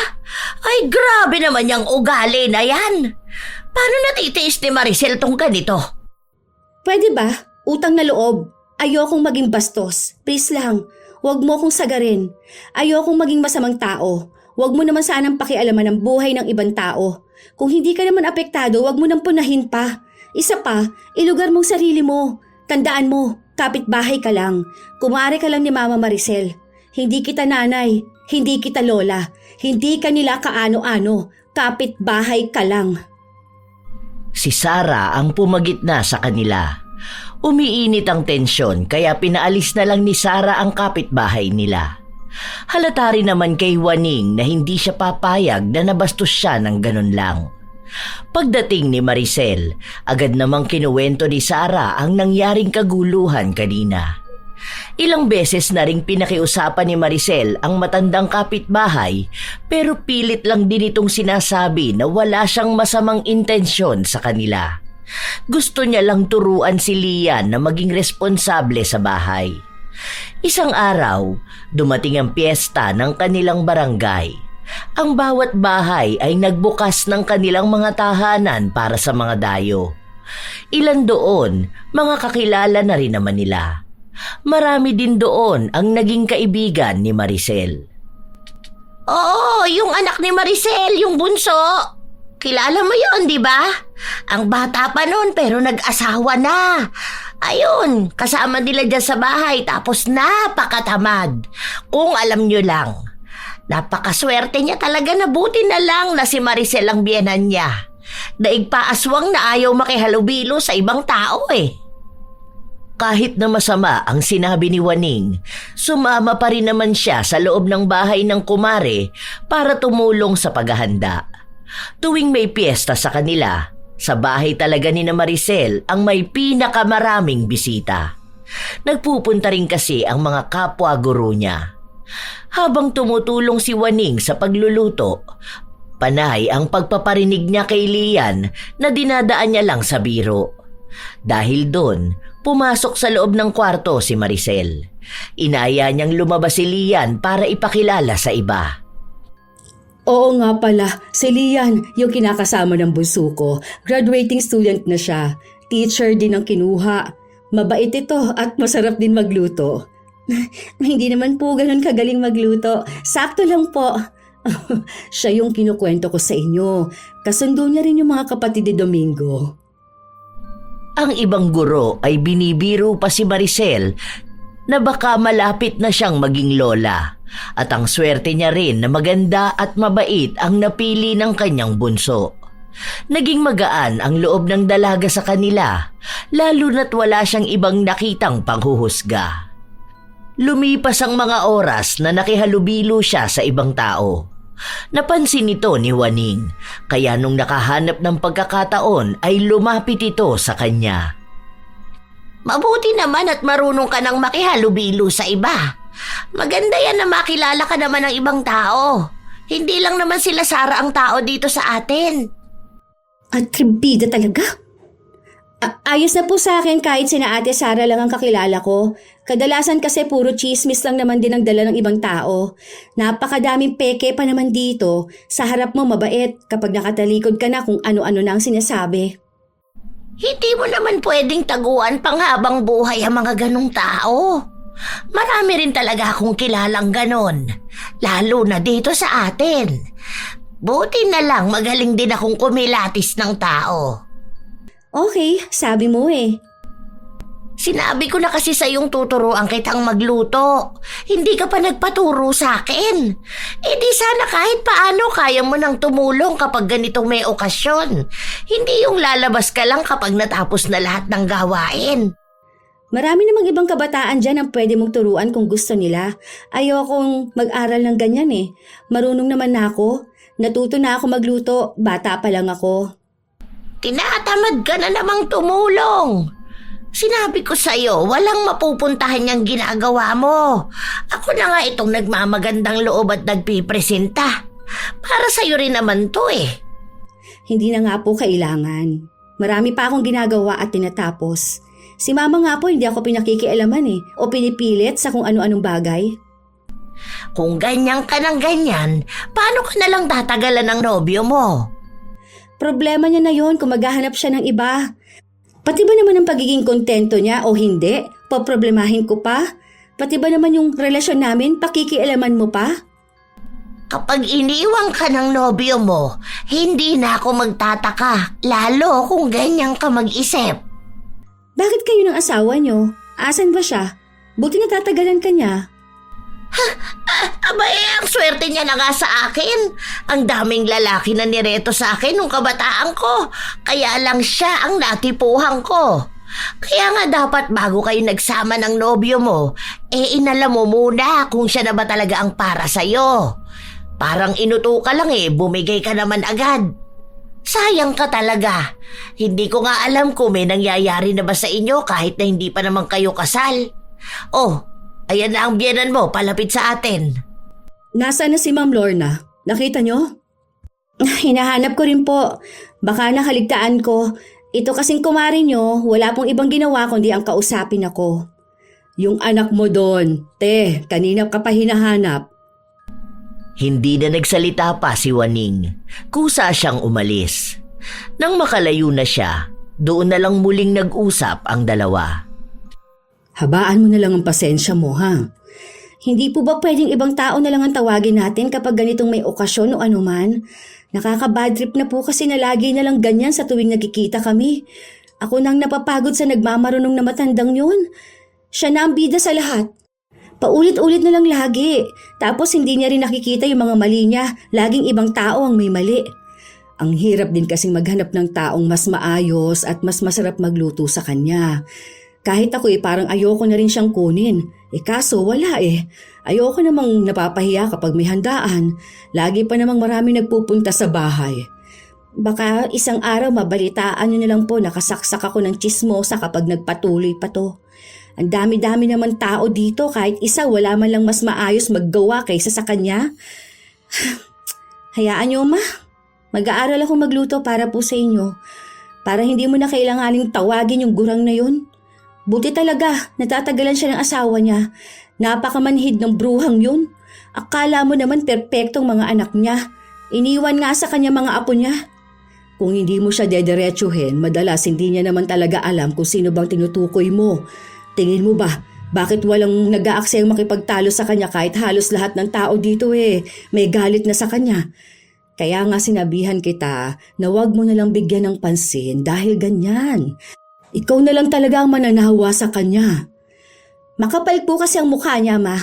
Ay, grabe naman yung ugali na yan. Paano natitiis ni Maricel tong ganito? Pwede ba? Utang na loob. Ayokong maging bastos. Please lang, huwag mo akong sagarin. Ayokong maging masamang tao. Huwag mo naman sanang pakialaman ang buhay ng ibang tao. Kung hindi ka naman apektado, huwag mo nang punahin pa. Isa pa, ilugar mong sarili mo. Tandaan mo, kapitbahay ka lang. Kumare ka lang ni Mama Maricel. Hindi kita nanay, hindi kita lola, hindi ka nila kaano-ano. Kapitbahay ka lang. Si Sarah ang pumagitna sa kanila. Umiinit ang tensyon kaya pinaalis na lang ni Sarah ang kapitbahay nila. Halata rin naman kay Waning na hindi siya papayag na nabastos siya ng ganun lang. Pagdating ni Maricel, agad namang kinuwento ni Sarah ang nangyaring kaguluhan kanina. Ilang beses na ring pinakiusapan ni Maricel ang matandang kapitbahay pero pilit lang din itong sinasabi na wala siyang masamang intensyon sa kanila. Gusto niya lang turuan si Lian na maging responsable sa bahay. Isang araw, dumating ang piyesta ng kanilang barangay. Ang bawat bahay ay nagbukas ng kanilang mga tahanan para sa mga dayo. Ilan doon, mga kakilala na rin naman nila. Marami din doon ang naging kaibigan ni Maricel. Oo, yung anak ni Maricel, yung bunso. Kilala mo yun, di ba? Ang bata pa noon pero nag-asawa na. Ayun, kasama nila dyan sa bahay tapos napakatamad. Kung alam nyo lang. Napakaswerte niya talaga na buti na lang na si Maricel ang biyenan niya. Daig pa aswang na ayaw makihalubilo sa ibang tao eh. Kahit na masama ang sinabi ni Waning, sumama pa rin naman siya sa loob ng bahay ng kumare para tumulong sa paghahanda. Tuwing may piyesta sa kanila, sa bahay talaga ni na Maricel ang may pinakamaraming bisita. Nagpupunta rin kasi ang mga kapwa guro niya. Habang tumutulong si Waning sa pagluluto, panay ang pagpaparinig niya kay Lian na dinadaan niya lang sa biro. Dahil doon, pumasok sa loob ng kwarto si Maricel. Inaya niyang lumabas si Lian para ipakilala sa iba. Oo nga pala, si Lian, yung kinakasama ng bunso ko. Graduating student na siya. Teacher din ang kinuha. Mabait ito at masarap din magluto. Hindi naman po ganun kagaling magluto. Sakto lang po. Siya yung kinukwento ko sa inyo. Kasundo niya rin yung mga kapatid ni Domingo. Ang ibang guro ay binibiro pa si Maricel na baka malapit na siyang maging lola. At ang swerte niya rin na maganda at mabait ang napili ng kanyang bunso. Naging magaan ang loob ng dalaga sa kanila, lalo na't wala siyang ibang nakitang panghuhusga. Lumipas ang mga oras na nakihalubilo siya sa ibang tao. Napansin ito ni Waning, kaya nung nakahanap ng pagkakataon ay lumapit ito sa kanya. Mabuti naman at marunong ka nang makihalubilo sa iba. Maganda yan na makilala ka naman ng ibang tao. Hindi lang naman sila Sara ang tao dito sa atin. Atribida talaga. Ayos na po sa akin kahit sina Ate Sara lang ang kakilala ko. Kadalasan kasi puro chismis lang naman din ang dala ng ibang tao. Napakadaming peke pa naman dito. Sa harap mo mabait kapag nakatalikod ka na kung ano-ano na ang sinasabi. Hindi mo naman pwedeng taguan panghabang buhay ang mga ganong tao. Marami rin talaga akong kilalang ganon, lalo na dito sa atin. Buti na lang magaling din akong kumilatis ng tao. Okay, sabi mo eh. Sinabi ko na kasi sa iyong tuturuan kitang magluto. Hindi ka pa nagpaturo sa akin. E di sana kahit paano kaya mo nang tumulong kapag ganitong may okasyon. Hindi yung lalabas ka lang kapag natapos na lahat ng gawain. Marami namang ibang kabataan dyan ang pwede mong turuan kung gusto nila. Ayokong mag-aral ng ganyan eh. Marunong naman na ako. Natuto na ako magluto. Bata pa lang ako. Tinatamad ka na namang tumulong. Sinabi ko sa'yo, walang mapupuntahan niyang ginagawa mo. Ako na nga itong nagmamagandang loob at nagpipresenta. Para sa'yo rin naman to eh. Hindi na nga po kailangan. Marami pa akong ginagawa at tinatapos. Si mama nga po hindi ako pinakikialaman eh o pinipilit sa kung ano-anong bagay. Kung ganyan ka ng ganyan, paano ka nalang tatagalan ng nobyo mo? Problema niya na yon kung maghahanap siya ng iba. Pati ba naman ang pagiging kontento niya o hindi, poproblemahin ko pa? Pati ba naman yung relasyon namin, pakikialaman mo pa? Kapag iniwang ka ng nobyo mo, hindi na ako magtataka, lalo kung ganyan ka mag-isip. Bakit kayo ng asawa niyo? Asan ba siya? Buti natatagalan ka niya. Abay, ang swerte niya na nga sa akin. Ang daming lalaki na nireto sa akin nung kabataan ko. Kaya lang siya ang natipuhan ko. Kaya nga dapat bago kayo nagsama ng nobyo mo, inalam mo muna kung siya na ba talaga ang para sa'yo. Parang inuto ka lang bumigay ka naman agad. Sayang ka talaga. Hindi ko nga alam kung may nangyayari na ba sa inyo kahit na hindi pa naman kayo kasal. Oh, ayan na ang biyenan mo, palapit sa atin. Nasaan na si Ma'am Lorna? Nakita niyo? Hinahanap ko rin po. Baka nakaligtaan ko. Ito kasing kumari niyo, wala pong ibang ginawa kundi ang kausapin ako. Yung anak mo doon, kanina ka pa hinahanap. Hindi na nagsalita pa si Waning. Kusa siyang umalis. Nang makalayo na siya, doon na lang muling nag-usap ang dalawa. Habaan mo na lang ang pasensya mo, ha? Hindi po ba pwedeng ibang tao na lang ang tawagin natin kapag ganitong may okasyon o anuman? Nakaka-bad trip na po kasi na lagi na lang ganyan sa tuwing nagkikita kami. Ako nang napapagod sa nagmamarunong na matandang yun. Siya na ang bida sa lahat. Paulit-ulit na lang lagi. Tapos hindi niya rin nakikita yung mga mali niya. Laging ibang tao ang may mali. Ang hirap din kasing maghanap ng taong mas maayos at mas masarap magluto sa kanya. Kahit ako parang ayoko na rin siyang kunin. Kaso wala Ayoko namang napapahiya kapag may handaan. Lagi pa namang maraming nagpupunta sa bahay. Baka isang araw mabalitaan niyo na lang po nakasaksak ako ng tsismosa kapag nagpatuloy pa to. Ang dami-dami naman tao dito kahit isa wala man lang mas maayos maggawa kaysa sa kanya. Hayaan niyo ma. Mag-aaral ako magluto para po sa inyo. Para hindi mo na kailanganing tawagin yung gurang na yun. Buti talaga, natatagalan siya ng asawa niya. Napakamanhid ng bruhang yun. Akala mo naman perpektong mga anak niya. Iniwan nga sa kanya mga apo niya. Kung hindi mo siya dediretsuhin, madalas hindi niya naman talaga alam kung sino bang tinutukoy mo. Tingin mo ba, Bakit walang nag-aaksayang makipagtalo sa kanya kahit halos lahat ng tao dito may galit na sa kanya? Kaya nga sinabihan kita na huwag mo nalang bigyan ng pansin dahil ganyan. Ikaw na lang talaga ang mananawa sa kanya. Makapal po kasi ang mukha niya, ma.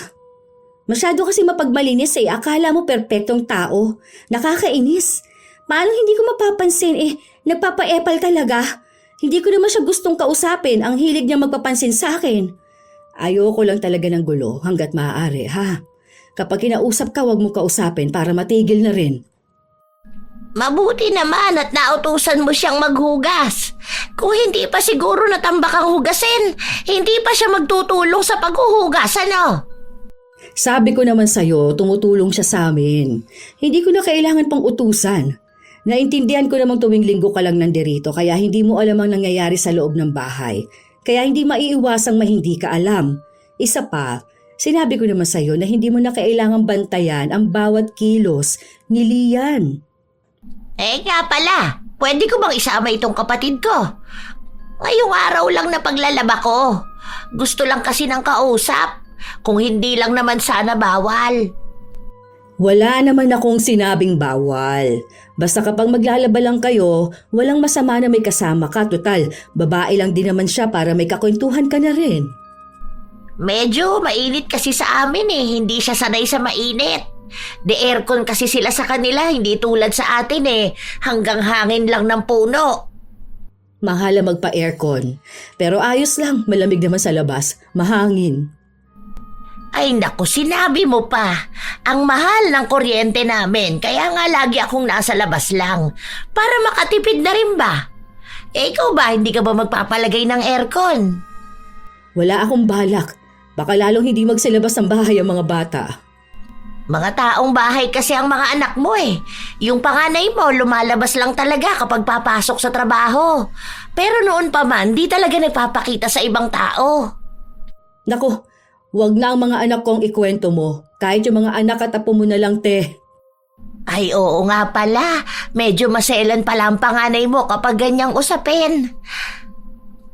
Masyado kasi mapagmalinis Akala mo perpektong tao. Nakakainis. Paano hindi ko mapapansin nagpapaepal talaga. Hindi ko naman siya gustong kausapin. Ang hilig niya magpapansin sa akin. Ayoko lang talaga ng gulo hanggat maaari, ha? Kapag kinausap ka, huwag mo kausapin para matigil na rin. Mabuti naman at nautusan mo siyang maghugas. Kung hindi pa siguro natambak ang hugasin, hindi pa siya magtutulong sa paghuhugas, ano? Sabi ko naman sa'yo, tumutulong siya sa amin. Hindi ko na kailangan pang utusan. Naintindihan ko namang tuwing linggo ka lang nandirito kaya hindi mo alam ang nangyayari sa loob ng bahay. Kaya hindi maiiwasang hindi ka alam. Isa pa, sinabi ko naman sa'yo na hindi mo na kailangang bantayan ang bawat kilos ni Lian. Nga pala, pwede ko bang isama itong kapatid ko? Ngayong araw lang na paglalaba ko. Gusto lang kasi ng kausap. Kung hindi lang naman sana bawal. Wala naman akong sinabing bawal. Basta kapag maglalaba lang kayo, walang masama na may kasama ka. Total, babae lang din naman siya para may kakwentuhan ka na rin. Medyo mainit kasi sa amin hindi siya sanay sa mainit. De aircon kasi sila sa kanila, hindi tulad sa atin hanggang hangin lang ng puno. Mahal magpa-aircon. Pero ayos lang, malamig naman sa labas, mahangin. Ay naku, sinabi mo pa. Ang mahal ng kuryente namin, kaya nga lagi akong nasa labas lang. Para makatipid na rin ba? Ikaw ba, hindi ka ba magpapalagay ng aircon? Wala akong balak. Baka lalong hindi magsilabas ng bahay ang mga bata. Mga taong bahay kasi ang mga anak mo Yung panganay mo, lumalabas lang talaga kapag papasok sa trabaho. Pero noon pa man, di talaga nagpapakita sa ibang tao. Naku, wag na ang mga anak kong ikwento mo. Kahit yung mga anak at apo mo na lang, te. Ay oo nga pala, medyo maselan pala ang panganay mo kapag ganyang usapin.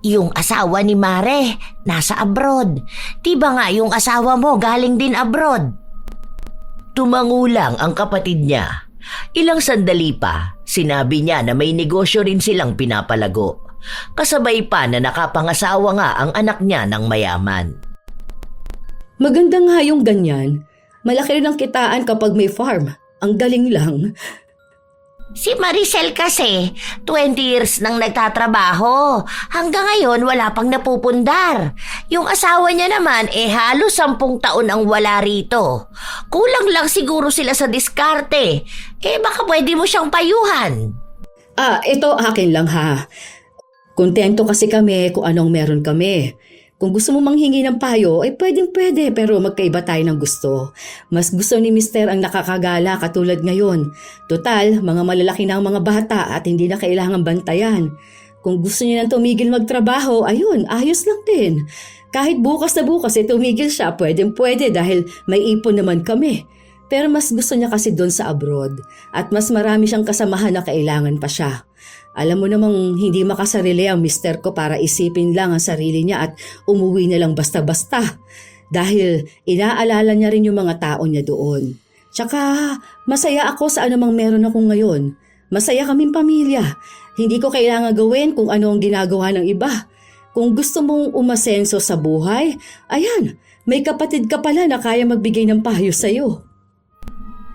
Yung asawa ni Mare, nasa abroad. Diba nga yung asawa mo galing din abroad? Tumangulang ang kapatid niya. Ilang sandali pa, sinabi niya na may negosyo rin silang pinapalago. Kasabay pa na nakapangasawa nga ang anak niya ng mayaman. Maganda nga yung ganyan. Malaki rin ang kitaan kapag may farm. Ang galing lang. Si Maricel kasi, 20 years nang nagtatrabaho. Hanggang ngayon wala pang napupundar. Yung asawa niya naman halos 10 taon ang wala rito. Kulang lang siguro sila sa diskarte. Baka pwede mo siyang payuhan. Ito akin lang ha. Kontento kasi kami kung anong meron kami. Kung gusto mo manghingi ng payo, pwedeng-pwede pero magkaiba tayo ng gusto. Mas gusto ni Mister ang nakakagala katulad ngayon. Total, mga malalaki na ang mga bata at hindi na kailangan bantayan. Kung gusto niya nang tumigil magtrabaho, ayun, ayos lang din. Kahit bukas na bukas tumigil siya, pwedeng-pwede dahil may ipon naman kami. Pero mas gusto niya kasi doon sa abroad at mas marami siyang kasamahan na kailangan pa siya. Alam mo namang hindi makasarili ang mister ko para isipin lang ang sarili niya at umuwi na lang basta-basta. Dahil inaalala niya rin yung mga tao niya doon. Tsaka masaya ako sa anumang meron ako ngayon. Masaya kaming pamilya. Hindi ko kailangan gawin kung ano ang ginagawa ng iba. Kung gusto mong umasenso sa buhay, ayan, may kapatid ka pala na kaya magbigay ng payo sa'yo.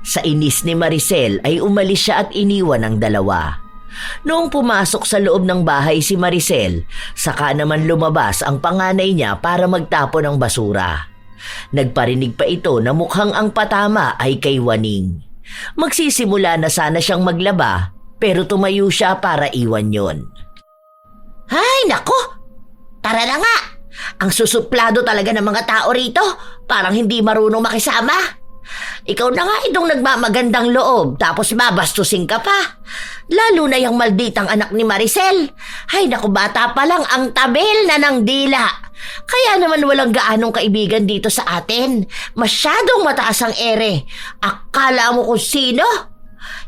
Sa inis ni Maricel ay umalis siya at iniwan ang dalawa. Noong pumasok sa loob ng bahay si Maricel, saka naman lumabas ang panganay niya para magtapon ng basura. Nagparinig pa ito na mukhang ang patama ay kay Waning. Magsisimula na sana siyang maglaba pero tumayo siya para iwan yon. Ay nako, tara na nga. Ang susuplado talaga ng mga tao rito, parang hindi marunong makisama. Ikaw na nga itong nagmamagandang loob tapos babastusin ka pa. Lalo na yung malditang anak ni Maricel. Ay naku, bata pa lang ang tabel na ng dila. Kaya naman walang gaanong kaibigan dito sa atin. Masyadong mataas ang ere. Akala mo kung sino?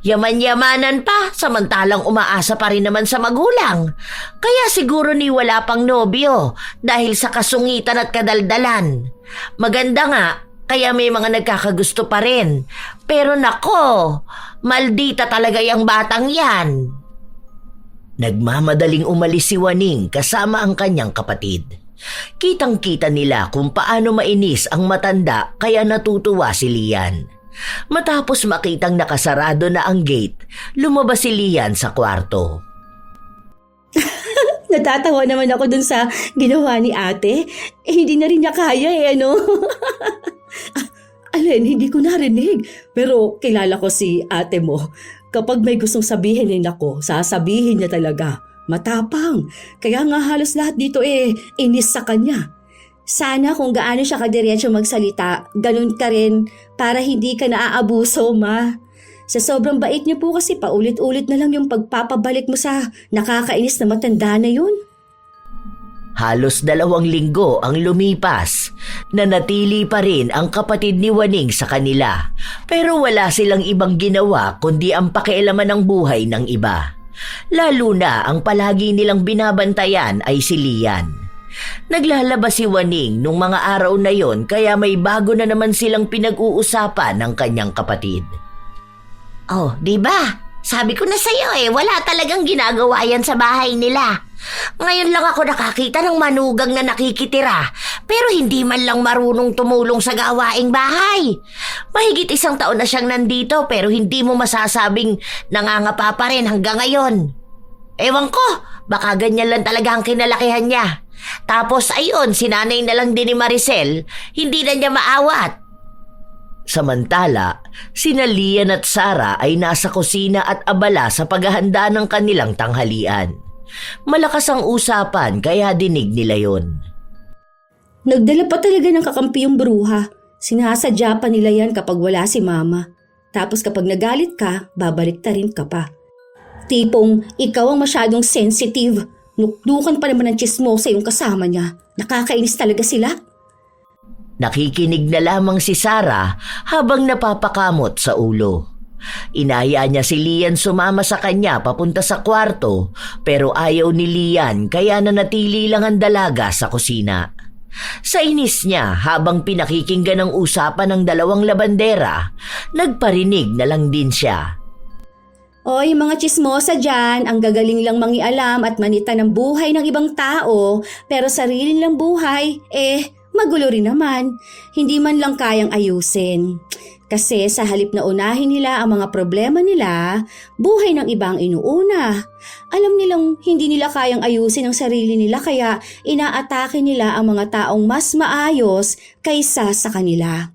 Yaman-yamanan pa, samantalang umaasa pa rin naman sa magulang. Kaya siguro ni wala pang nobyo dahil sa kasungitan at kadaldalan. Maganda nga, kaya may mga nagkakagusto pa rin. Pero nako, maldita talaga yung batang yan. Nagmamadaling umalis si Waning kasama ang kanyang kapatid. Kitang-kita nila kung paano mainis ang matanda kaya natutuwa si Lian. Matapos makitang nakasarado na ang gate, lumabas si Lian sa kwarto. Natatawa naman ako dun sa ginawa ni ate. Hindi na rin niya kaya ano. Alin, hindi ko narinig. Pero kilala ko si ate mo. Kapag may gustong sabihin ako, sasabihin niya talaga. Matapang. Kaya nga halos lahat dito inis sa kanya. Sana kung gaano siya kadiretso magsalita, ganun ka rin para hindi ka naaabuso, ma. Sa sobrang bait niyo po kasi paulit-ulit na lang yung pagpapabalik mo sa nakakainis na matanda na yun. Halos 2 linggo ang lumipas. Nanatili pa rin ang kapatid ni Waning sa kanila. Pero wala silang ibang ginawa kundi ang pakialaman ng buhay ng iba. Lalo na ang palagi nilang binabantayan ay si Lian. Naglalabas si Waning nung mga araw na yon kaya may bago na naman silang pinag-uusapan ng kanyang kapatid. Oh, di ba? Sabi ko na sa'yo wala talagang ginagawa yan sa bahay nila. Ngayon lang ako nakakita ng manugang na nakikitira, pero hindi man lang marunong tumulong sa gawaing bahay. Mahigit 1 taon na siyang nandito pero hindi mo masasabing nangangapa pa rin hanggang ngayon. Ewan ko, baka ganyan lang talaga ang kinalakihan niya. Tapos ayun, sinanay na lang din ni Maricel, hindi na niya maawat. Samantala, sina Lian at Sarah ay nasa kusina at abala sa paghahanda ng kanilang tanghalian. Malakas ang usapan kaya dinig nila yon. Nagdala pa talaga ng kakampi yung bruha. Sinasadya pa nila yan kapag wala si mama. Tapos kapag nagalit ka, babalik ta rin ka pa. Tipong ikaw ang masyadong sensitive. Nuknukan pa naman ng chismosa yung kasama niya. Nakakainis talaga sila. Nakikinig na lamang si Sarah habang napapakamot sa ulo. Inaya niya si Lian sumama sa kanya papunta sa kwarto pero ayaw ni Lian kaya nanatili lang ang dalaga sa kusina. Sa inis niya habang pinakikinggan ang usapan ng 2 labandera, nagparinig na lang din siya. Oy, mga chismosa dyan, ang gagaling lang mangialam at manita ng buhay ng ibang tao, pero sarili lang buhay, magulo rin naman. Hindi man lang kayang ayusin. Kasi sa halip na unahin nila ang mga problema nila, buhay ng ibang inuuna. Alam nilang hindi nila kayang ayusin ang sarili nila kaya inaatake nila ang mga taong mas maayos kaysa sa kanila.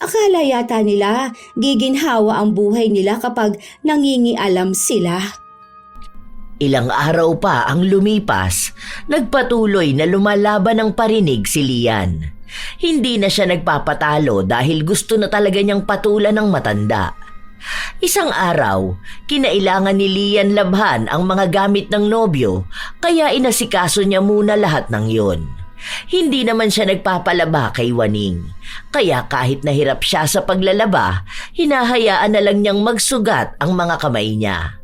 Akala yata nila giginhawa ang buhay nila kapag nangingialam sila. Ilang araw pa ang lumipas, nagpatuloy na lumalaban ng parinig si Lian. Hindi na siya nagpapatalo dahil gusto na talaga niyang patulan ng matanda. Isang araw, kinailangan ni Lian labhan ang mga gamit ng nobyo kaya inasikaso niya muna lahat ng yon. Hindi naman siya nagpapalaba kay Waning. Kaya kahit nahirap siya sa paglalaba, hinahayaan na lang niyang magsugat ang mga kamay niya.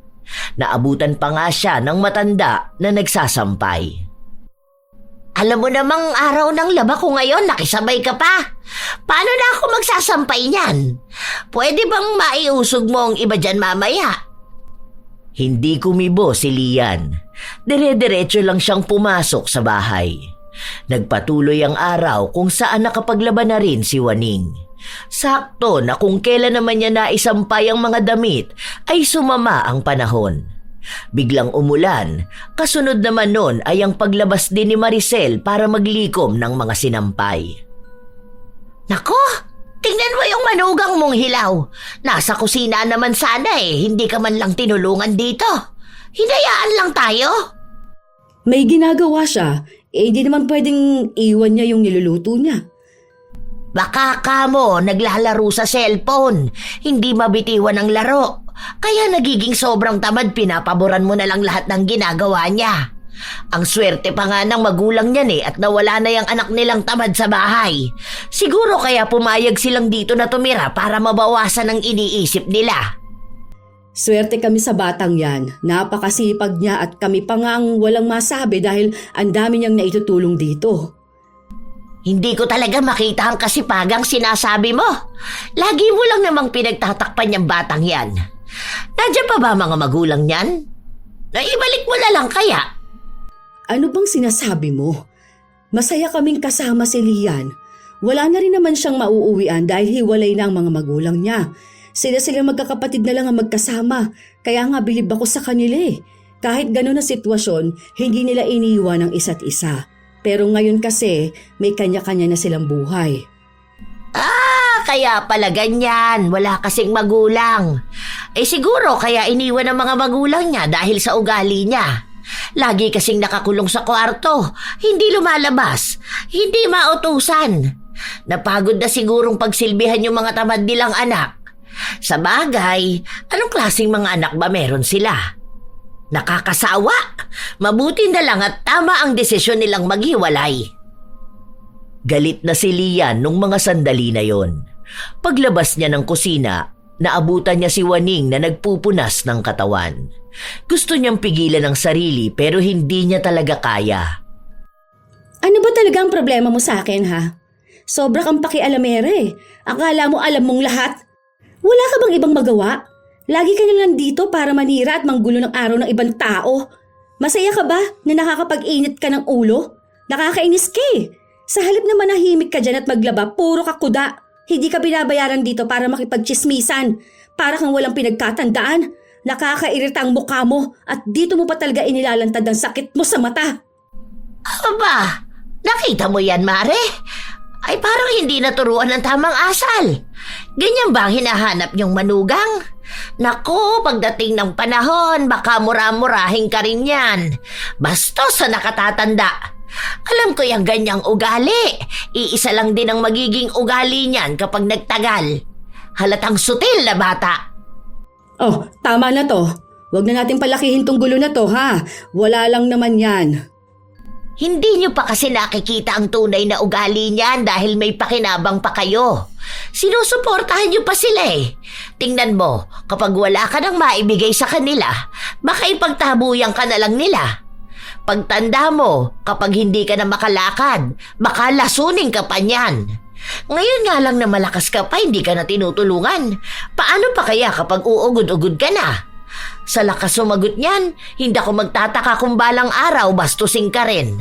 Naabutan pa nga siya ng matanda na nagsasampay. Alam mo namang araw ng laba ko ngayon, nakisabay ka pa. Paano na ako magsasampay niyan? Pwede bang maiusog mo ang iba dyan mamaya? Hindi kumibo si Lian. Dire-diretso lang siyang pumasok sa bahay. Nagpatuloy ang araw kung saan nakapaglaban na rin si Waning. Sakto na kung kailan naman niya naisampay ang mga damit ay sumama ang panahon. Biglang umulan, kasunod naman nun ay ang paglabas din ni Maricel para maglikom ng mga sinampay. Nako, tingnan mo yung manugang mong hilaw. Nasa kusina naman sana hindi ka man lang tinulungan dito. Hinayaan lang tayo. May ginagawa siya, hindi naman pwedeng iwan niya yung niluluto niya. Baka ka mo naglalaro sa cellphone, hindi mabitiwan ang laro. Kaya nagiging sobrang tamad, pinapaboran mo na lang lahat ng ginagawa niya. Ang swerte pa nga ng magulang niyan at nawala na yung anak nilang tamad sa bahay. Siguro kaya pumayag silang dito na tumira para mabawasan ang iniisip nila. Swerte kami sa batang yan. Napakasipag niya at kami pa nga ang walang masabi dahil ang dami niyang naitutulong dito. Hindi ko talaga makita ang kasipagang sinasabi mo. Lagi mo lang namang pinagtatakpan yung batang yan. Nandiyan pa ba mga magulang niyan? Naibalik mo na lang kaya? Ano bang sinasabi mo? Masaya kaming kasama si Lian. Wala na rin naman siyang mauuwian dahil hiwalay na ang mga magulang niya. Sila magkakapatid na lang ang magkasama. Kaya nga bilib ako sa kanila eh. Kahit gano'n na sitwasyon, hindi nila iniwan ang isa't isa. Pero ngayon kasi, may kanya-kanya na silang buhay. Kaya pala ganyan. Wala kasing magulang. Siguro kaya iniwan ng mga magulang niya dahil sa ugali niya. Lagi kasing nakakulong sa kwarto. Hindi lumalabas. Hindi mautusan. Napagod na sigurong pagsilbihan yung mga tamad nilang anak. Sa bagay, anong klaseng mga anak ba meron sila? Nakakasawa. Mabuti na lang at tama ang desisyon nilang maghiwalay. Galit na si Lian nung mga sandali na yon. Paglabas niya ng kusina, naabutan niya si Waning na nagpupunas ng katawan. Gusto niyang pigilan ang sarili pero hindi niya talaga kaya. Ano ba talaga ang problema mo sa akin ha? Sobra kang pakialamere eh. Akala mo alam mong lahat? Wala ka bang ibang magawa? Lagi ka na lang dito para manira at manggulo ng araw ng ibang tao. Masaya ka ba na nakakapag-init ka ng ulo? Nakakainis ka eh. Sa halip na manahimik ka dyan at maglaba, puro ka kuda. Hindi ka binabayaran dito para makipagchismisan. Para kang walang pinagkatandaan. Nakakairita ang mukha mo at dito mo pa talaga inilalantad ang sakit mo sa mata. Aba, nakita mo yan, Mare? Ay parang hindi naturuan ng tamang asal. Ganyan ba ang hinahanap niyong manugang? Naku, pagdating ng panahon, baka mura-murahin ka rin yan. Bastos sa nakatatanda. Alam ko yung ganyang ugali. Iisa lang din ang magiging ugali niyan kapag nagtagal. Halatang sutil na bata. Oh, tama na to. Huwag na natin palakihin tong gulo na to ha. Wala lang naman yan. Hindi niyo pa kasi nakikita ang tunay na ugali niyan dahil may pakinabang pa kayo. Sinusuportahan niyo pa sila eh. Tingnan mo, kapag wala ka nang maibigay sa kanila, baka ipagtabuyan ka na lang nila. Pagtanda mo, kapag hindi ka na makalakad, baka lasunin ka pa niyan. Ngayon nga lang na malakas ka pa, hindi ka na tinutulungan. Paano pa kaya kapag uugod-ugod ka na? Sa lakas sumagot niyan, hindi ako magtataka kung balang araw bastusin ka rin.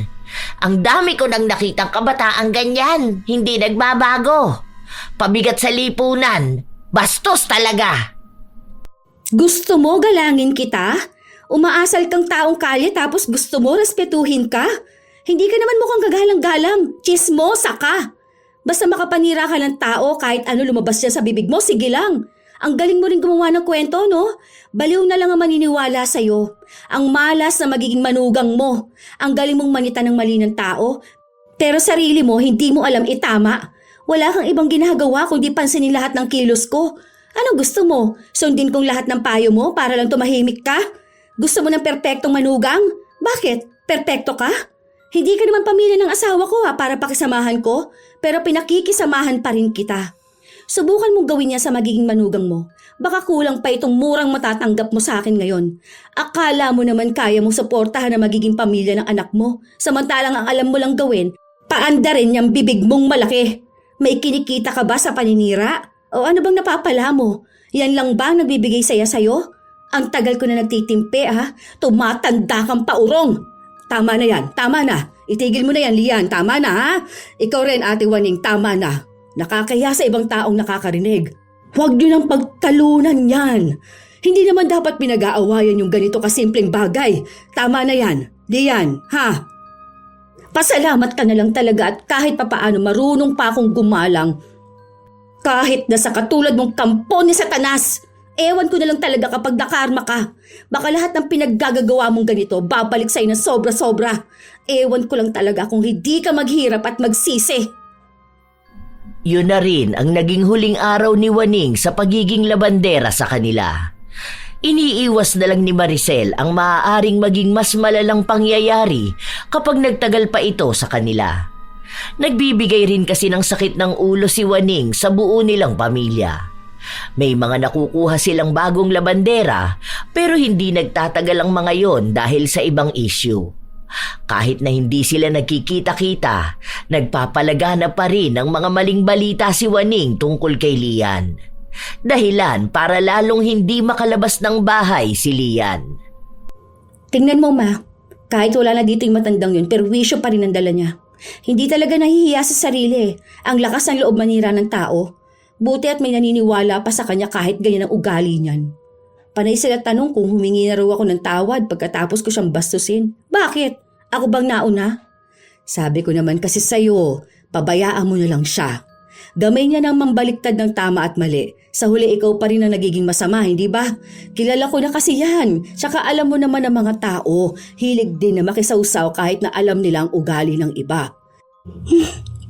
Ang dami ko nang nakitang kabataang ganyan, hindi nagbabago. Pabigat sa lipunan, bastos talaga. Gusto mo galangin kita? Umaasal kang taong kalye tapos gusto mo respetuhin ka? Hindi ka naman mukhang gagalang-galang, chismosa ka. Basta makapanira ka ng tao kahit ano lumabas yan sa bibig mo, sige lang. Ang galing mo rin gumawa ng kwento, no? Baliw na lang ang maniniwala sa'yo. Ang malas na magiging manugang mo. Ang galing mong manita ng mali ng tao. Pero sarili mo, hindi mo alam itama. Wala kang ibang ginagawa kundi pansinin lahat ng kilos ko. Anong gusto mo? Sundin kong lahat ng payo mo para lang tumahimik ka? Gusto mo ng perpektong manugang? Bakit? Perpekto ka? Hindi ka naman pamilya ng asawa ko para pakisamahan ko. Pero pinakikisamahan pa rin kita. Subukan mong gawin niya sa magiging manugang mo. Baka kulang pa itong murang matatanggap mo sa akin ngayon. Akala mo naman kaya mong suportahan na magiging pamilya ng anak mo. Samantalang ang alam mo lang gawin, paanda rin yung bibig mong malaki. May kinikita ka ba sa paninira? O ano bang napapala mo? Yan lang ba ang nagbibigay saya sa'yo? Ang tagal ko na nagtitimpe ha. Tumatanda kang paurong. Tama na yan, tama na. Itigil mo na yan, Lian, tama na ha. Ikaw rin, Ate Waning, tama na. Nakakaya sa ibang taong nakakarinig. Huwag niyo nang pagtalunan yan. Hindi naman dapat pinag-aawayan yung ganito kasimpleng bagay. Tama na yan, Lian, ha? Pasalamat ka na lang talaga at kahit papaano marunong pa akong gumalang. Kahit na sa katulad mong kampo ni Satanas, ewan ko na lang talaga kapag nakarma ka. Baka lahat ng pinaggagawa mong ganito babalik sa'yo na sobra-sobra. Ewan ko lang talaga kung hindi ka maghirap at magsisi. Yun na rin ang naging huling araw ni Waning sa pagiging labandera sa kanila. Iniiwas na lang ni Maricel ang maaaring maging mas malalang pangyayari kapag nagtagal pa ito sa kanila. Nagbibigay rin kasi ng sakit ng ulo si Waning sa buo nilang pamilya. May mga nakukuha silang bagong labandera pero hindi nagtatagal ang mga yon dahil sa ibang issue. Kahit na hindi sila nagkikita-kita, nagpapalagana pa rin ng mga maling balita si Waning tungkol kay Lian. Dahilan para lalong hindi makalabas ng bahay si Lian. Tingnan mo, Ma. Kahit wala na dito yung matandang yun, perwisyo pa rin ang dala niya. Hindi talaga nahihiya sa sarili. Ang lakas ng loob manira ng tao. Buti at may naniniwala pa sa kanya kahit ganyan ang ugali niyan. Panay sila tanong kung humingi na raw ako ng tawad pagkatapos ko siyang bastusin. Bakit? Ako bang nauna? Sabi ko naman kasi sa'yo, pabayaan mo na lang siya. Gamay niya nang mambaliktad ng tama at mali. Sa huli ikaw pa rin ang nagiging masama, hindi ba? Kilala ko na kasi yan. Tsaka alam mo naman ang mga tao, hilig din na makisawsaw kahit na alam nila ang ugali ng iba.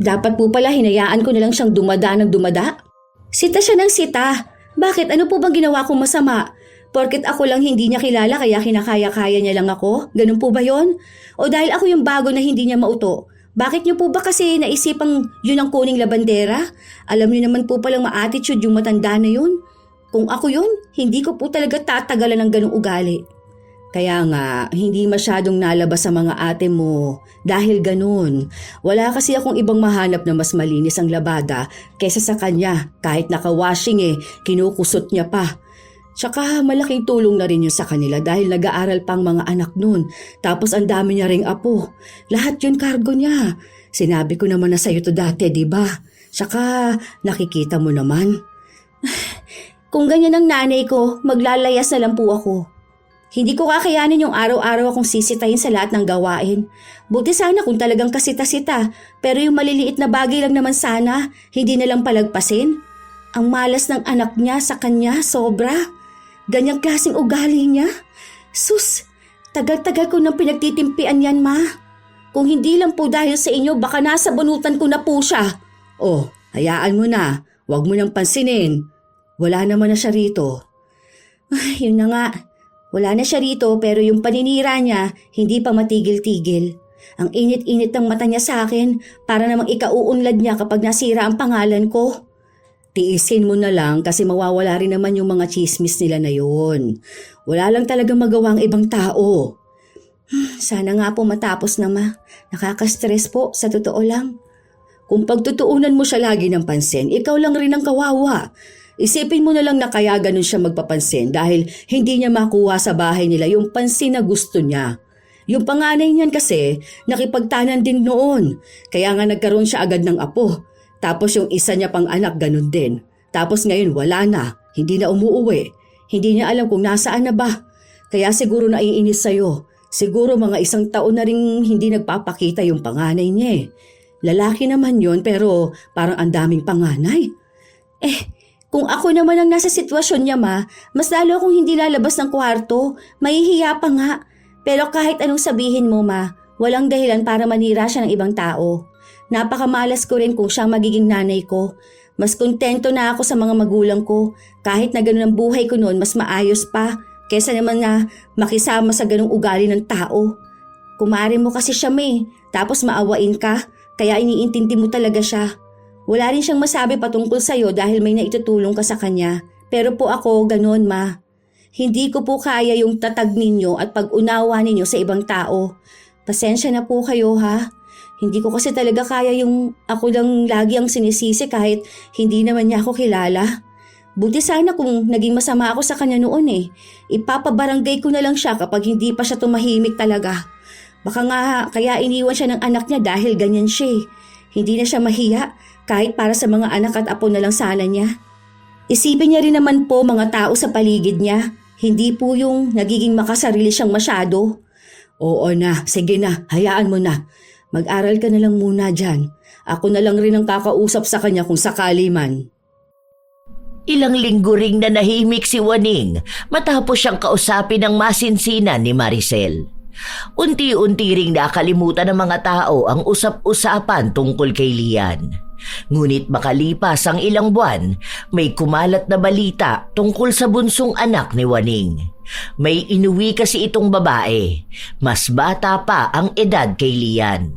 Dapat po pala hinayaan ko na lang siyang dumada ng dumada. Sita siya ng sita. Bakit? Ano po bang ginawa kong masama? Porket ako lang hindi niya kilala kaya kinakaya-kaya niya lang ako? Ganun po ba yon? O dahil ako yung bago na hindi niya mauto? Bakit niyo po ba kasi naisipang yun ang kuning labandera? Alam niyo naman po palang ma-attitude yung matanda na yun. Kung ako yun, hindi ko po talaga tatagalan ng ganung ugali. Kaya nga, hindi masyadong nalabas sa mga ate mo. Dahil ganun, wala kasi akong ibang mahanap na mas malinis ang labada kesa sa kanya. Kahit naka-washing kinukusot niya pa. Tsaka malaking tulong na rin yun sa kanila dahil nag-aaral pang mga anak nun. Tapos ang dami niya ring apo. Lahat yun kargo niya. Sinabi ko naman na sa'yo to dati, di ba? Tsaka nakikita mo naman. Kung ganyan ang nanay ko, maglalayas na lang po ako. Hindi ko kakayanin yung araw-araw akong sisitahin sa lahat ng gawain. Buti sana kung talagang kasita-sita. Pero yung maliliit na bagay lang naman sana, hindi na lang palagpasin. Ang malas ng anak niya sa kanya, sobra. Ganyang klaseng ugali niya? Sus, tagal-tagal ko nang pinagtitimpian yan, Ma. Kung hindi lang po dahil sa inyo, baka nasa bunutan ko na po siya. Oh, hayaan mo na. Huwag mo nang pansinin. Wala naman na siya rito. Ay, yun na nga. Wala na siya rito pero yung paninira niya, hindi pa matigil-tigil. Ang init-init ng mata niya sa akin para namang ikauunlad niya kapag nasira ang pangalan ko. Tiisin mo na lang kasi mawawala rin naman yung mga chismis nila na yun. Wala lang talaga magawa ang ibang tao. Sana nga po matapos na, Ma. Nakaka-stress po, sa totoo lang. Kung pagtutuunan mo siya lagi ng pansin, ikaw lang rin ang kawawa. Isipin mo na lang na kaya ganun siya magpapansin dahil hindi niya makuha sa bahay nila yung pansin na gusto niya. Yung panganay niyan kasi, nakipagtanan din noon. Kaya nga nagkaroon siya agad ng apo. Tapos yung isa niya pang anak ganun din. Tapos ngayon wala na, hindi na umuuwi. Hindi niya alam kung nasaan na ba. Kaya siguro naiinis sa'yo. Siguro mga 1 taon na rin hindi nagpapakita yung panganay niya. Lalaki naman yon pero parang ang daming panganay. Kung ako naman ang nasa sitwasyon niya, Ma, mas lalo akong hindi lalabas ng kwarto. Mahihiya pa nga. Pero kahit anong sabihin mo, Ma, walang dahilan para manira siya ng ibang tao. Napakamalas ko rin kung siya magiging nanay ko. Mas kontento na ako sa mga magulang ko. Kahit na ganun ang buhay ko noon, mas maayos pa. Kesa naman na makisama sa ganung ugali ng tao. Kumare mo kasi siya, May. Tapos maawain ka. Kaya iniintindi mo talaga siya. Wala rin siyang masabi patungkol sa'yo dahil may naitutulong ka sa kanya. Pero po ako, ganun, Ma. Hindi ko po kaya yung tatag ninyo at pag-unawa ninyo sa ibang tao. Pasensya na po kayo, ha? Hindi ko kasi talaga kaya yung ako lang lagi ang sinisisi kahit hindi naman niya ako kilala. Buti sana kung naging masama ako sa kanya noon Ipapabarangay ko na lang siya kapag hindi pa siya tumahimik talaga. Baka nga kaya iniwan siya ng anak niya dahil ganyan siya. Hindi na siya mahiya kahit para sa mga anak at apo na lang sana niya. Isipin niya rin naman po mga tao sa paligid niya. Hindi po yung nagiging makasarili siyang masyado. Oo na, sige na, hayaan mo na. Mag-aral ka na lang muna dyan. Ako na lang rin ang kakausap sa kanya kung sakali man. Ilang linggo ring nanahimik si Waning matapos siyang kausapin ng masinsinan ni Maricel. Unti-unti ring nakalimutan ng mga tao ang usap-usapan tungkol kay Lian. Ngunit makalipas ang ilang buwan, may kumalat na balita tungkol sa bunsong anak ni Waning. May inuwi kasi itong babae. Mas bata pa ang edad kay Lian.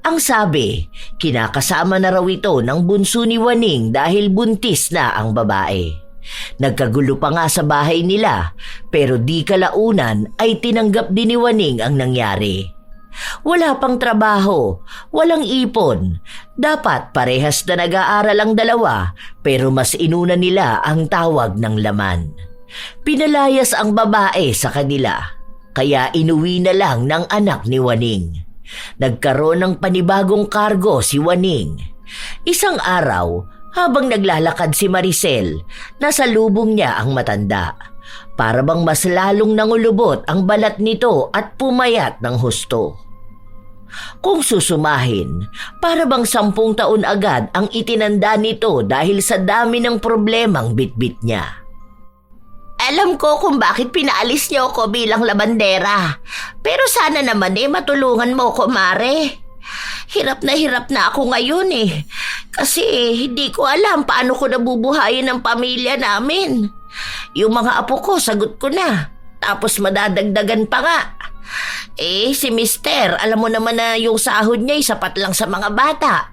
Ang sabi, kinakasama na raw ito ng bunso ni Waning dahil buntis na ang babae. Nagkagulo pa nga sa bahay nila pero di kalaunan ay tinanggap din ni Waning ang nangyari. Wala pang trabaho, walang ipon. Dapat parehas na nag-aaral ang dalawa pero mas inuna nila ang tawag ng laman. Pinalayas ang babae sa kanila kaya inuwi na lang ng anak ni Waning. Nagkaroon ng panibagong kargo si Waning. Isang araw, habang naglalakad si Maricel, nasa lubong niya ang matanda. Para bang mas lalong nangulubot ang balat nito at pumayat ng husto. Kung susumahin, para bang 10 taon agad ang itinanda nito dahil sa dami ng problemang bitbit niya. Alam ko kung bakit pinaalis niyo ako bilang labandera. Pero sana naman matulungan mo ko, Mare. Hirap na ako ngayon Kasi hindi ko alam paano ko nabubuhayin ang pamilya namin. Yung mga apo ko, sagot ko na. Tapos madadagdagan pa nga. Si Mister, alam mo naman na yung sahod niya sapat lang sa mga bata.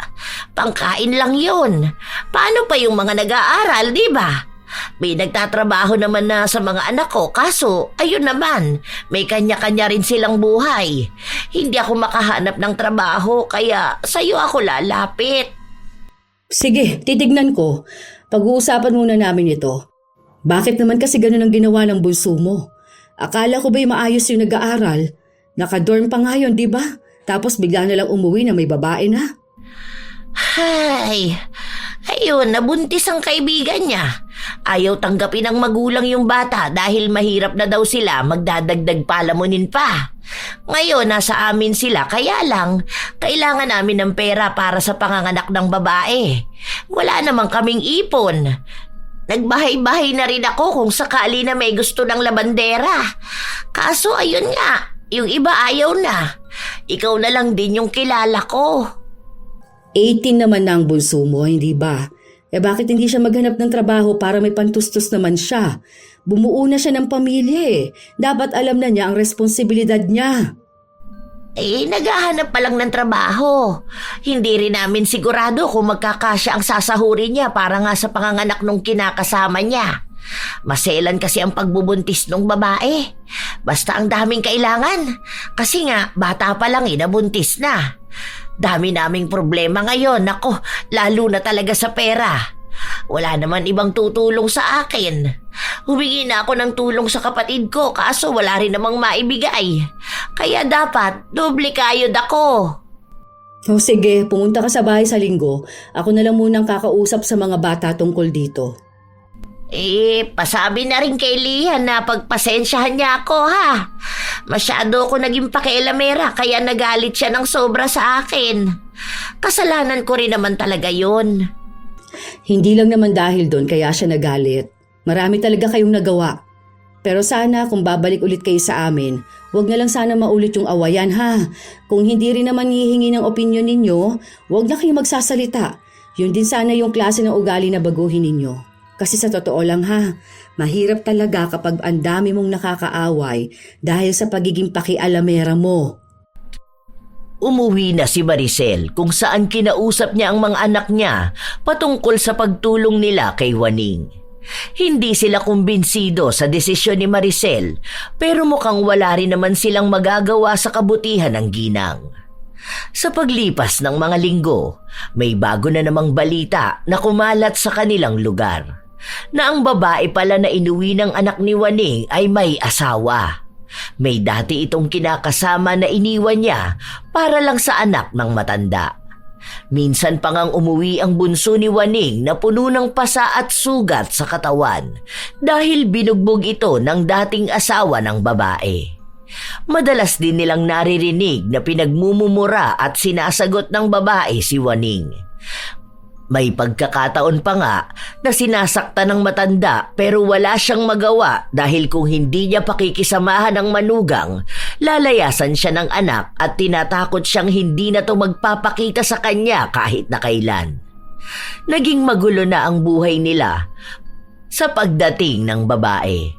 Pangkain lang yun. Paano pa yung mga nag-aaral, di ba? May nagtatrabaho naman na sa mga anak ko, kaso ayun naman, may kanya-kanya rin silang buhay. Hindi ako makahanap ng trabaho, kaya sa'yo ako lalapit. Sige, titignan ko. Pag-uusapan muna namin ito. Bakit naman kasi ganun ang ginawa ng bunso mo? Akala ko ba'y maayos yung nag-aaral? Nakadorm pa nga yun, di ba? Tapos bigla na lang umuwi na may babae na. Ayun, nabuntis ang kaibigan niya. Ayaw tanggapin ng magulang yung bata dahil mahirap na daw sila magdadagdag palamunin pa. Ngayon, nasa amin sila, kaya lang, kailangan namin ng pera para sa panganganak ng babae. Wala namang kaming ipon. Nagbahay-bahay na rin ako kung sakali na may gusto ng labandera. Kaso ayun nga, yung iba ayaw na. Ikaw na lang din yung kilala ko. 18 naman na ang bunso mo, hindi ba? Bakit hindi siya maghanap ng trabaho para may pantustos naman siya? Bumuo na siya ng pamilya Dapat alam na niya ang responsibilidad niya. Naghahanap pa lang ng trabaho. Hindi rin namin sigurado kung magkakasya ang sasahurin niya para nga sa panganganak nung kinakasama niya. Maselan kasi ang pagbubuntis ng babae. Basta ang daming kailangan. Kasi nga, bata pa lang nabuntis na. Dami naming problema ngayon. Ako, lalo na talaga sa pera. Wala naman ibang tutulong sa akin. Humingi na ako ng tulong sa kapatid ko kaso wala rin namang maibigay. Kaya dapat doble kayod ako. Sige, pumunta ka sa bahay sa linggo. Ako na lang munang kakausap sa mga bata tungkol dito. Pasabi na rin kay Lian na pagpasensyahan niya ako ha. Masyado ako naging pakialamera kaya nagalit siya ng sobra sa akin. Kasalanan ko rin naman talaga yun. Hindi lang naman dahil doon kaya siya nagalit. Marami talaga kayong nagawa. Pero sana kung babalik ulit kayo sa amin, huwag na lang sana maulit yung awayan ha. Kung hindi rin naman hihingi ng opinyon ninyo, huwag na kayong magsasalita. Yun din sana yung klase ng ugali na baguhin ninyo. Kasi sa totoo lang ha, mahirap talaga kapag ang dami mong nakakaaway dahil sa pagiging pakialamera mo. Umuwi na si Maricel kung saan kinausap niya ang mga anak niya patungkol sa pagtulong nila kay Waning. Hindi sila kumbinsido sa desisyon ni Maricel pero mukhang wala rin naman silang magagawa sa kabutihan ng ginang. Sa paglipas ng mga linggo, may bago na namang balita na kumalat sa kanilang lugar. Na ang babae pala na inuwi ng anak ni Waning ay may asawa. May dati itong kinakasama na iniwan niya para lang sa anak ng matanda. Minsan pa ngang umuwi ang bunso ni Waning na puno ng pasa at sugat sa katawan dahil binugbog ito ng dating asawa ng babae. Madalas din nilang naririnig na pinagmumumura at sinasagot ng babae si Waning. May pagkakataon pa nga na sinasaktan ng matanda pero wala siyang magawa dahil kung hindi niya pakikisamahan ng manugang, lalayasan siya ng anak at tinatakot siyang hindi na to magpapakita sa kanya kahit na kailan. Naging magulo na ang buhay nila sa pagdating ng babae.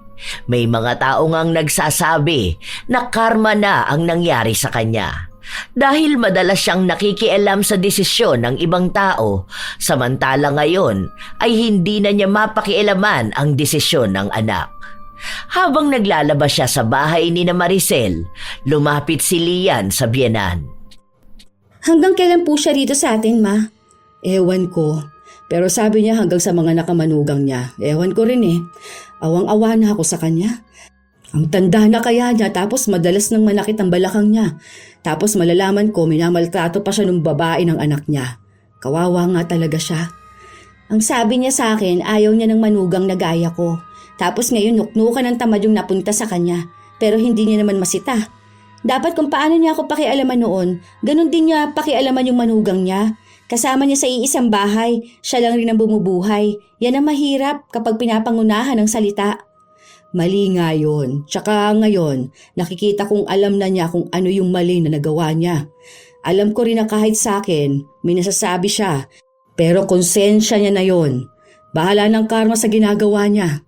May mga tao ngang nagsasabi na karma na ang nangyari sa kanya. dahil madalas siyang nakikialam sa desisyon ng ibang tao, samantala ngayon ay hindi na niya mapakialaman ang desisyon ng anak. Habang naglalabas siya sa bahay ni na Maricel, lumapit si Lian sa biyenan. Hanggang kailan po siya rito sa atin, Ma? Ewan ko. Pero sabi niya hanggang sa mga nakamanugang niya. Ewan ko rin eh. Awang-awa na ako sa kanya. Ang tanda na kaya niya tapos madalas nang manakit ang balakang niya. Tapos malalaman ko minamaltrato pa siya ng babae ng anak niya. Kawawa nga talaga siya. Ang sabi niya sa akin ayaw niya ng manugang na gaya ko. Tapos ngayon nuknukan ng tamad yung napunta sa kanya. Pero hindi niya naman masita. Dapat kung paano niya ako pakialaman noon, ganun din niya pakialaman yung manugang niya. Kasama niya sa iisang bahay, siya lang rin ang bumubuhay. Yan ang mahirap kapag pinapangunahan ng salita. Mali nga yun. Tsaka ngayon, nakikita kong alam na niya kung ano yung mali na nagawa niya. Alam ko rin na kahit sa akin, may nasasabi siya. Pero konsensya niya na yun. Bahala ng karma sa ginagawa niya.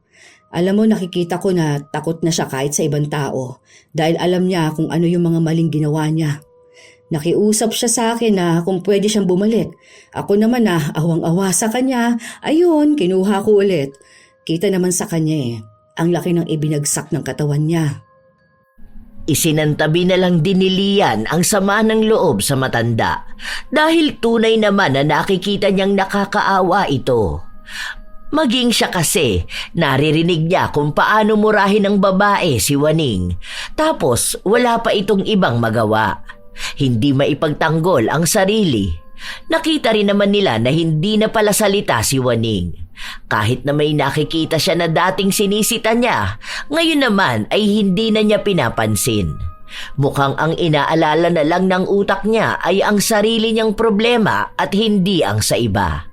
Alam mo, nakikita ko na takot na siya kahit sa ibang tao. Dahil alam niya kung ano yung mga maling ginawa niya. Nakiusap siya sa akin na kung pwede siyang bumalik. Ako naman na awang-awa sa kanya. Ayun, kinuha ko ulit. Kita naman sa kanya eh. Ang laki ng ibinagsak ng katawan niya. Isinantabi na lang din ni Lian ang sama ng loob sa matanda dahil tunay naman na nakikita niyang nakakaawa ito. Maging siya kasi, naririnig niya kung paano murahin ng babae si Waning. Tapos wala pa itong ibang magawa. Hindi maipagtanggol ang sarili. Nakita rin naman nila na hindi na pala salita si Waning. Kahit na may nakikita siya na dating sinisita niya, ngayon naman ay hindi na niya pinapansin. Mukhang ang inaalala na lang ng utak niya ay ang sarili niyang problema at hindi ang sa iba.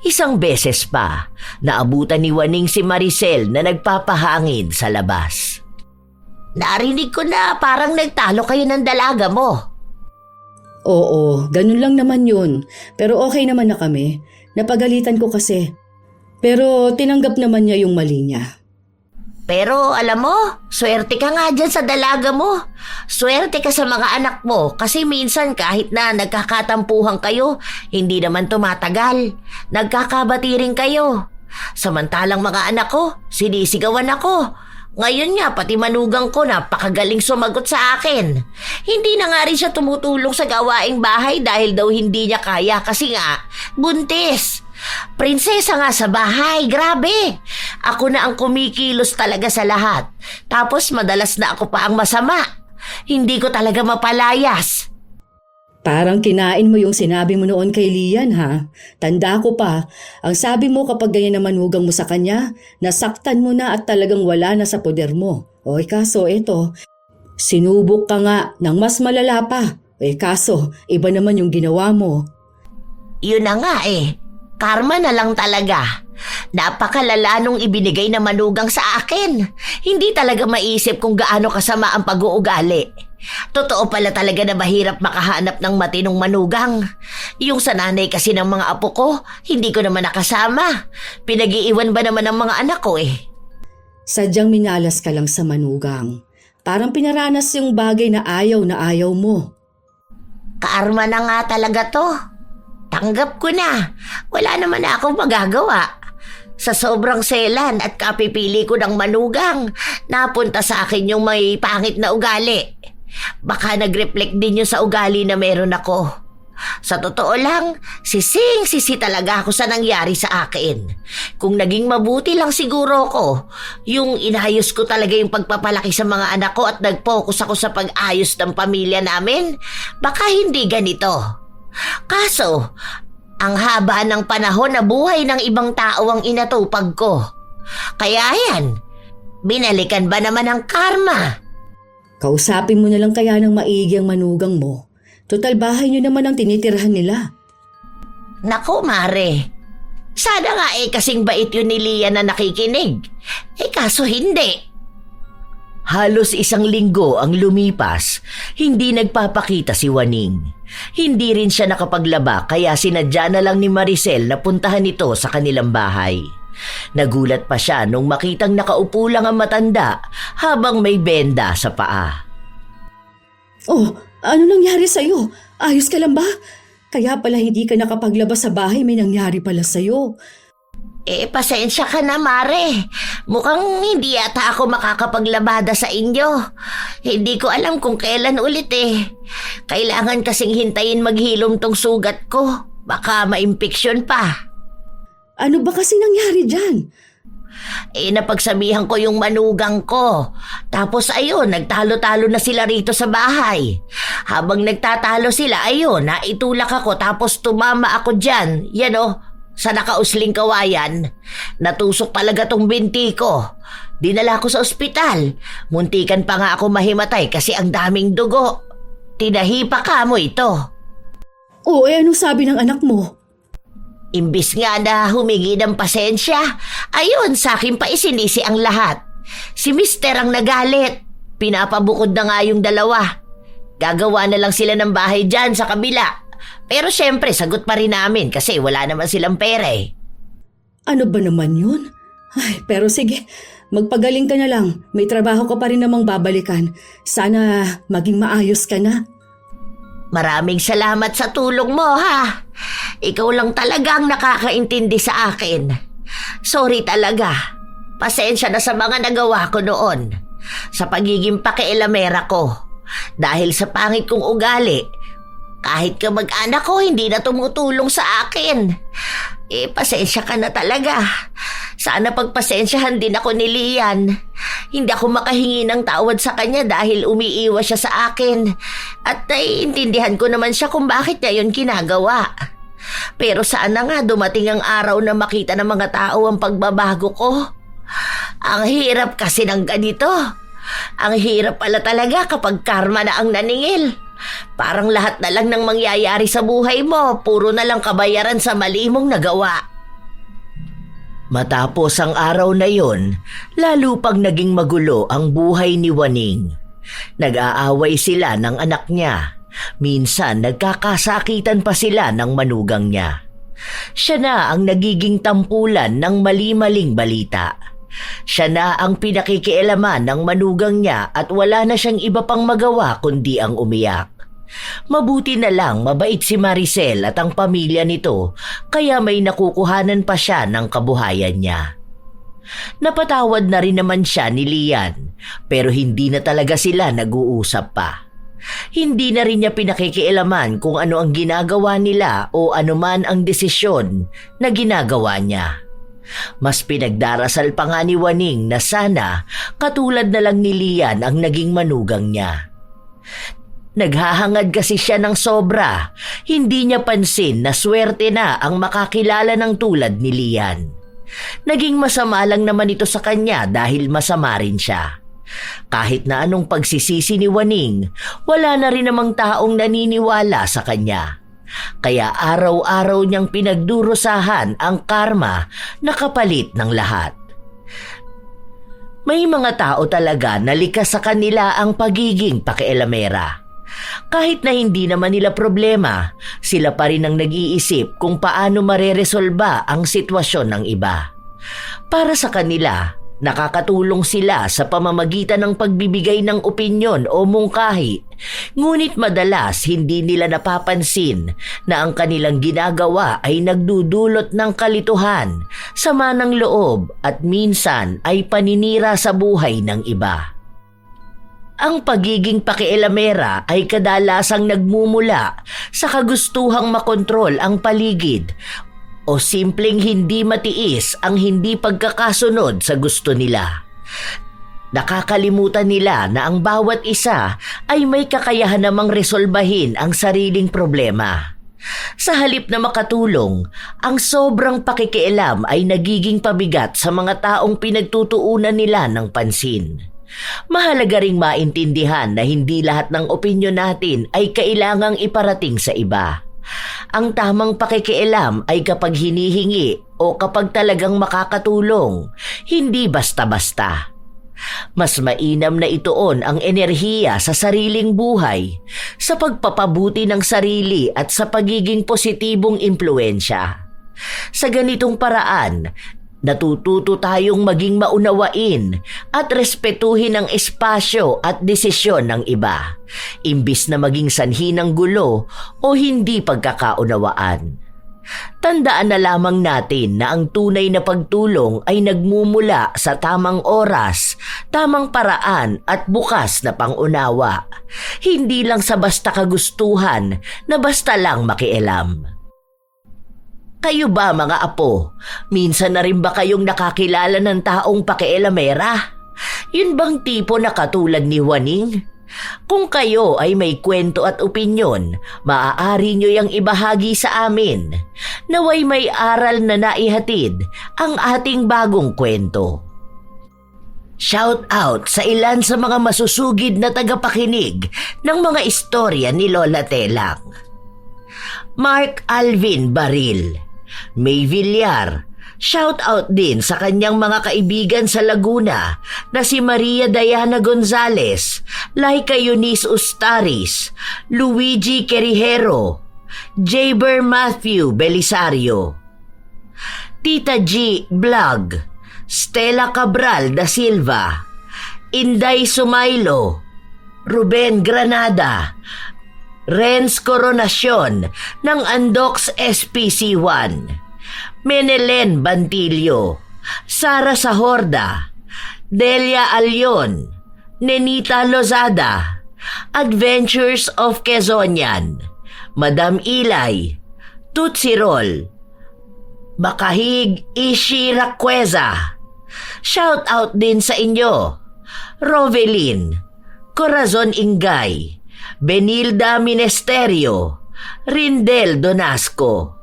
Isang beses pa, naabutan ni Waning si Maricel na nagpapahangin sa labas. Narinig ko na parang nagtalo kayo ng dalaga mo. Oo, ganun lang naman yun. Pero okay naman na kami. Napagalitan ko kasi. Pero tinanggap naman niya yung mali niya. Pero alam mo, swerte ka nga dyan sa dalaga mo. Swerte ka sa mga anak mo kasi minsan kahit na nagkakatampuhan kayo, hindi naman tumatagal. Nagkakabati rin kayo. Samantalang mga anak ko, sinisigawan ako. Ngayon nga, pati manugang ko napakagaling sumagot sa akin. Hindi na nga rin siya tumutulong sa gawaing bahay dahil daw hindi niya kaya kasi nga, buntis. Prinsesa nga sa bahay, grabe. Ako na ang kumikilos talaga sa lahat. Tapos madalas na ako pa ang masama. Hindi ko talaga mapalayas. Parang kinain mo yung sinabi mo noon kay Lian ha. Tanda ko pa, ang sabi mo kapag ganyan na manugang mo sa kanya, nasaktan mo na at talagang wala na sa poder mo. Oy kaso eto, sinubok ka nga ng mas malala pa. Oy kaso, iba naman yung ginawa mo. Yun na nga eh. Karma na lang talaga. Napakalala nung ibinigay na manugang sa akin. Hindi talaga maisip kung gaano kasama ang pag-uugali. Totoo pala talaga na mahirap makahanap ng matinong manugang. Yung sa nanay kasi ng mga apo ko, hindi ko naman nakasama. Pinag-iiwan ba naman ng mga anak ko eh? Sadyang minalas ka lang sa manugang. Parang pinaranas yung bagay na ayaw mo. Karma na nga talaga to. Tanggap ko na. Wala naman na akong magagawa. Sa sobrang selan at kapipili ko ng manugang, napunta sa akin yung may pangit na ugali. Baka nag-reflect din yun sa ugali na meron ako. Sa totoo lang, sising-sisi talaga ako sa nangyari sa akin. Kung naging mabuti lang siguro ko, yung inayos ko talaga yung pagpapalaki sa mga anak ko at nag-focus ako sa pag-ayos ng pamilya namin, baka hindi ganito. Kaso, ang haba ng panahon na buhay ng ibang tao ang inatupag ko. Kaya yan, binalikan ba naman ang karma? Kausapin mo na lang kaya ng maigi ang manugang mo. Total bahay niyo naman ang tinitirhan nila. Naku, Mare. Sana nga kasing bait yun ni Lian na nakikinig. Kaso hindi. Halos 1 linggo ang lumipas, hindi nagpapakita si Waning. Hindi rin siya nakapaglaba kaya sinadya na lang ni Maricel na puntahan ito sa kanilang bahay. Nagulat pa siya nung makitang nakaupo lang ang matanda habang may benda sa paa. Oh, Ano nangyari sa'yo? Ayos ka lang ba? Kaya pala hindi ka nakapaglabas sa bahay, may nangyari pala sa'yo. Pasensya ka na, Mare. Mukhang hindi yata ako makakapaglabada sa inyo. Hindi ko alam kung kailan ulit eh. Kailangan kasing hintayin maghilom tong sugat ko. Baka ma-impeksyon pa. Ano ba kasi nangyari dyan? Napagsabihan ko yung manugang ko. Tapos ayun, nagtalo-talo na sila rito sa bahay. Habang nagtatalo sila, ayun, naitulak ako tapos tumama ako dyan. Yan o, sa nakausling kawayan. Natusok talaga tong binti ko. Dinala ko sa ospital. Muntikan pa nga ako mahimatay kasi ang daming dugo. Tinahipa ka mo ito. Oo, anong sabi ng anak mo? Imbis nga na humingi ng pasensya, ayun, sa akin pa isinisi ang lahat. Si Mister ang nagalit. Pinapabukod na nga yung dalawa. Gagawa na lang sila ng bahay dyan sa kabila. Pero syempre, sagot pa rin namin kasi wala naman silang pera eh. Ano ba naman yun? Ay, pero sige, magpagaling ka na lang. May trabaho ka pa rin namang babalikan. Sana maging maayos ka na. Maraming salamat sa tulong mo, ha? Ikaw lang talagang nakakaintindi sa akin. Sorry talaga. Pasensya na sa mga nagawa ko noon. Sa pagiging pakialamera ko. Dahil sa pangit kong ugali, kahit kamag-anak ko hindi na tumutulong sa akin. Pasensya ka na talaga. Sana pagpasensyahan din ako ni Lian. Hindi ako makahingi ng tawad sa kanya dahil umiiwas siya sa akin. At naiintindihan ko naman siya kung bakit niya yun ginagawa. Pero sana nga dumating ang araw na makita ng mga tao ang pagbabago ko. Ang hirap kasi ng ganito. Ang hirap pala talaga kapag karma na ang naningil. Parang lahat na lang ng mangyayari sa buhay mo, puro na lang kabayaran sa mali mong nagawa. Matapos ang araw na yon, lalo pang naging magulo ang buhay ni Waning. Nag-aaway sila ng anak niya. Minsan nagkakasakitan pa sila ng manugang niya. Siya na ang nagiging tampulan ng mali-maling balita. Siya na ang pinakikialaman ng manugang niya at wala na siyang iba pang magawa kundi ang umiyak. Mabuti na lang mabait si Maricel at ang pamilya nito kaya may nakukuhanan pa siya ng kabuhayan niya. Napatawad na rin naman siya ni Lian pero hindi na talaga sila nag-uusap pa. Hindi na rin niya pinakikialaman kung ano ang ginagawa nila o anuman ang desisyon na ginagawa niya. Mas pinagdarasal pa nga ni Waning na sana katulad na lang ni Lian ang naging manugang niya. Naghahangad kasi siya ng sobra. Hindi niya pansin na swerte na ang makakilala ng tulad ni Lian. Naging masama lang naman ito sa kanya dahil masama rin siya. Kahit na anong pagsisisi ni Waning, wala na rin namang taong naniniwala sa kanya. Kaya araw-araw niyang pinagdurusahan ang karma na kapalit ng lahat. May mga tao talaga na likas sa kanila ang pagiging pakialamera. Kahit na hindi naman nila problema, sila pa rin ang nag-iisip kung paano mareresolba ang sitwasyon ng iba. Para sa kanila, nakakatulong sila sa pamamagitan ng pagbibigay ng opinyon o mungkahi, ngunit madalas hindi nila napapansin na ang kanilang ginagawa ay nagdudulot ng kalituhan, sama ng loob at minsan ay paninira sa buhay ng iba. Ang pagiging pakialamera ay kadalasang nagmumula sa kagustuhang makontrol ang paligid o simpleng hindi matiis ang hindi pagkakasunod sa gusto nila. Nakakalimutan nila na ang bawat isa ay may kakayahan namang resolbahin ang sariling problema. Sa halip na makatulong, ang sobrang pakikialam ay nagiging pabigat sa mga taong pinagtutuunan nila ng pansin. Mahalaga ring maintindihan na hindi lahat ng opinyon natin ay kailangang iparating sa iba. Ang tamang pakikialam ay kapag hinihingi o kapag talagang makakatulong, hindi basta-basta. Mas mainam na ituon ang enerhiya sa sariling buhay, sa pagpapabuti ng sarili at sa pagiging positibong impluensya. Sa ganitong paraan, natututo tayong maging maunawain at respetuhin ang espasyo at desisyon ng iba. imbis na maging sanhi ng gulo o hindi pagkakaunawaan. Tandaan na lamang natin na ang tunay na pagtulong ay nagmumula sa tamang oras, tamang paraan at bukas na pangunawa. Hindi lang sa basta kagustuhan na basta lang makialam. Kayo ba mga apo, minsan na rin ba kayong nakakilala ng taong pakialamera? Yun bang tipo na katulad ni Juaning? Kung kayo ay may kwento at opinyon, maaari nyo yang ibahagi sa amin. Naway may aral na naihatid ang ating bagong kwento. Shout out sa ilan sa mga masusugid na tagapakinig ng mga istorya ni Lola Telang. Mark Alvin Baril, May Villar. Shout out din sa kanyang mga kaibigan sa Laguna na si Maria Diana Gonzalez, Laika Eunice Ustaris, Luigi Querijero, Jaber Matthew Belisario, Tita G Vlog, Stella Cabral da Silva, Inday Sumailo, Ruben Granada, Renz Coronacion ng Andox SPC1, Menelen Bantillo, Sara Sahorda, Delia Alyon, Nenita Lozada, Adventures of Quezonian, Madam Ilay, Tootsie Roll, Bakahig Ishi Raqueza. Shout out din sa inyo, Rovelin, Corazon Ingay, Benilda Minesterio, Rindel Donasco,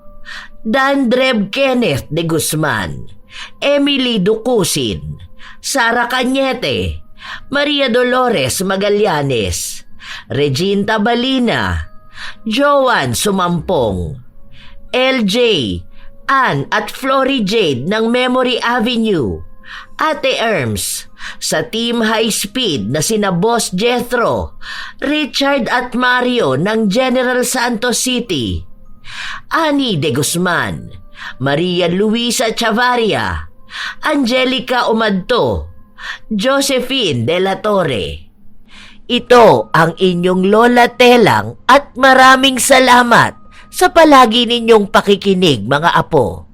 Dandreb Kenneth de Guzman, Emily Ducusin, Sara Cañete, Maria Dolores Magallanes, Reginta Balina, Joan Sumampong, LJ, Ann at Flory Jade ng Memory Avenue, Ate Erms, sa Team High Speed na sina Boss Jethro, Richard at Mario ng General Santos City, Ani de Guzman, Maria Luisa Chavaria, Angelica Umadto, Josephine de la Torre. Ito ang inyong Lola Telang at maraming salamat sa palagi ninyong pakikinig mga apo.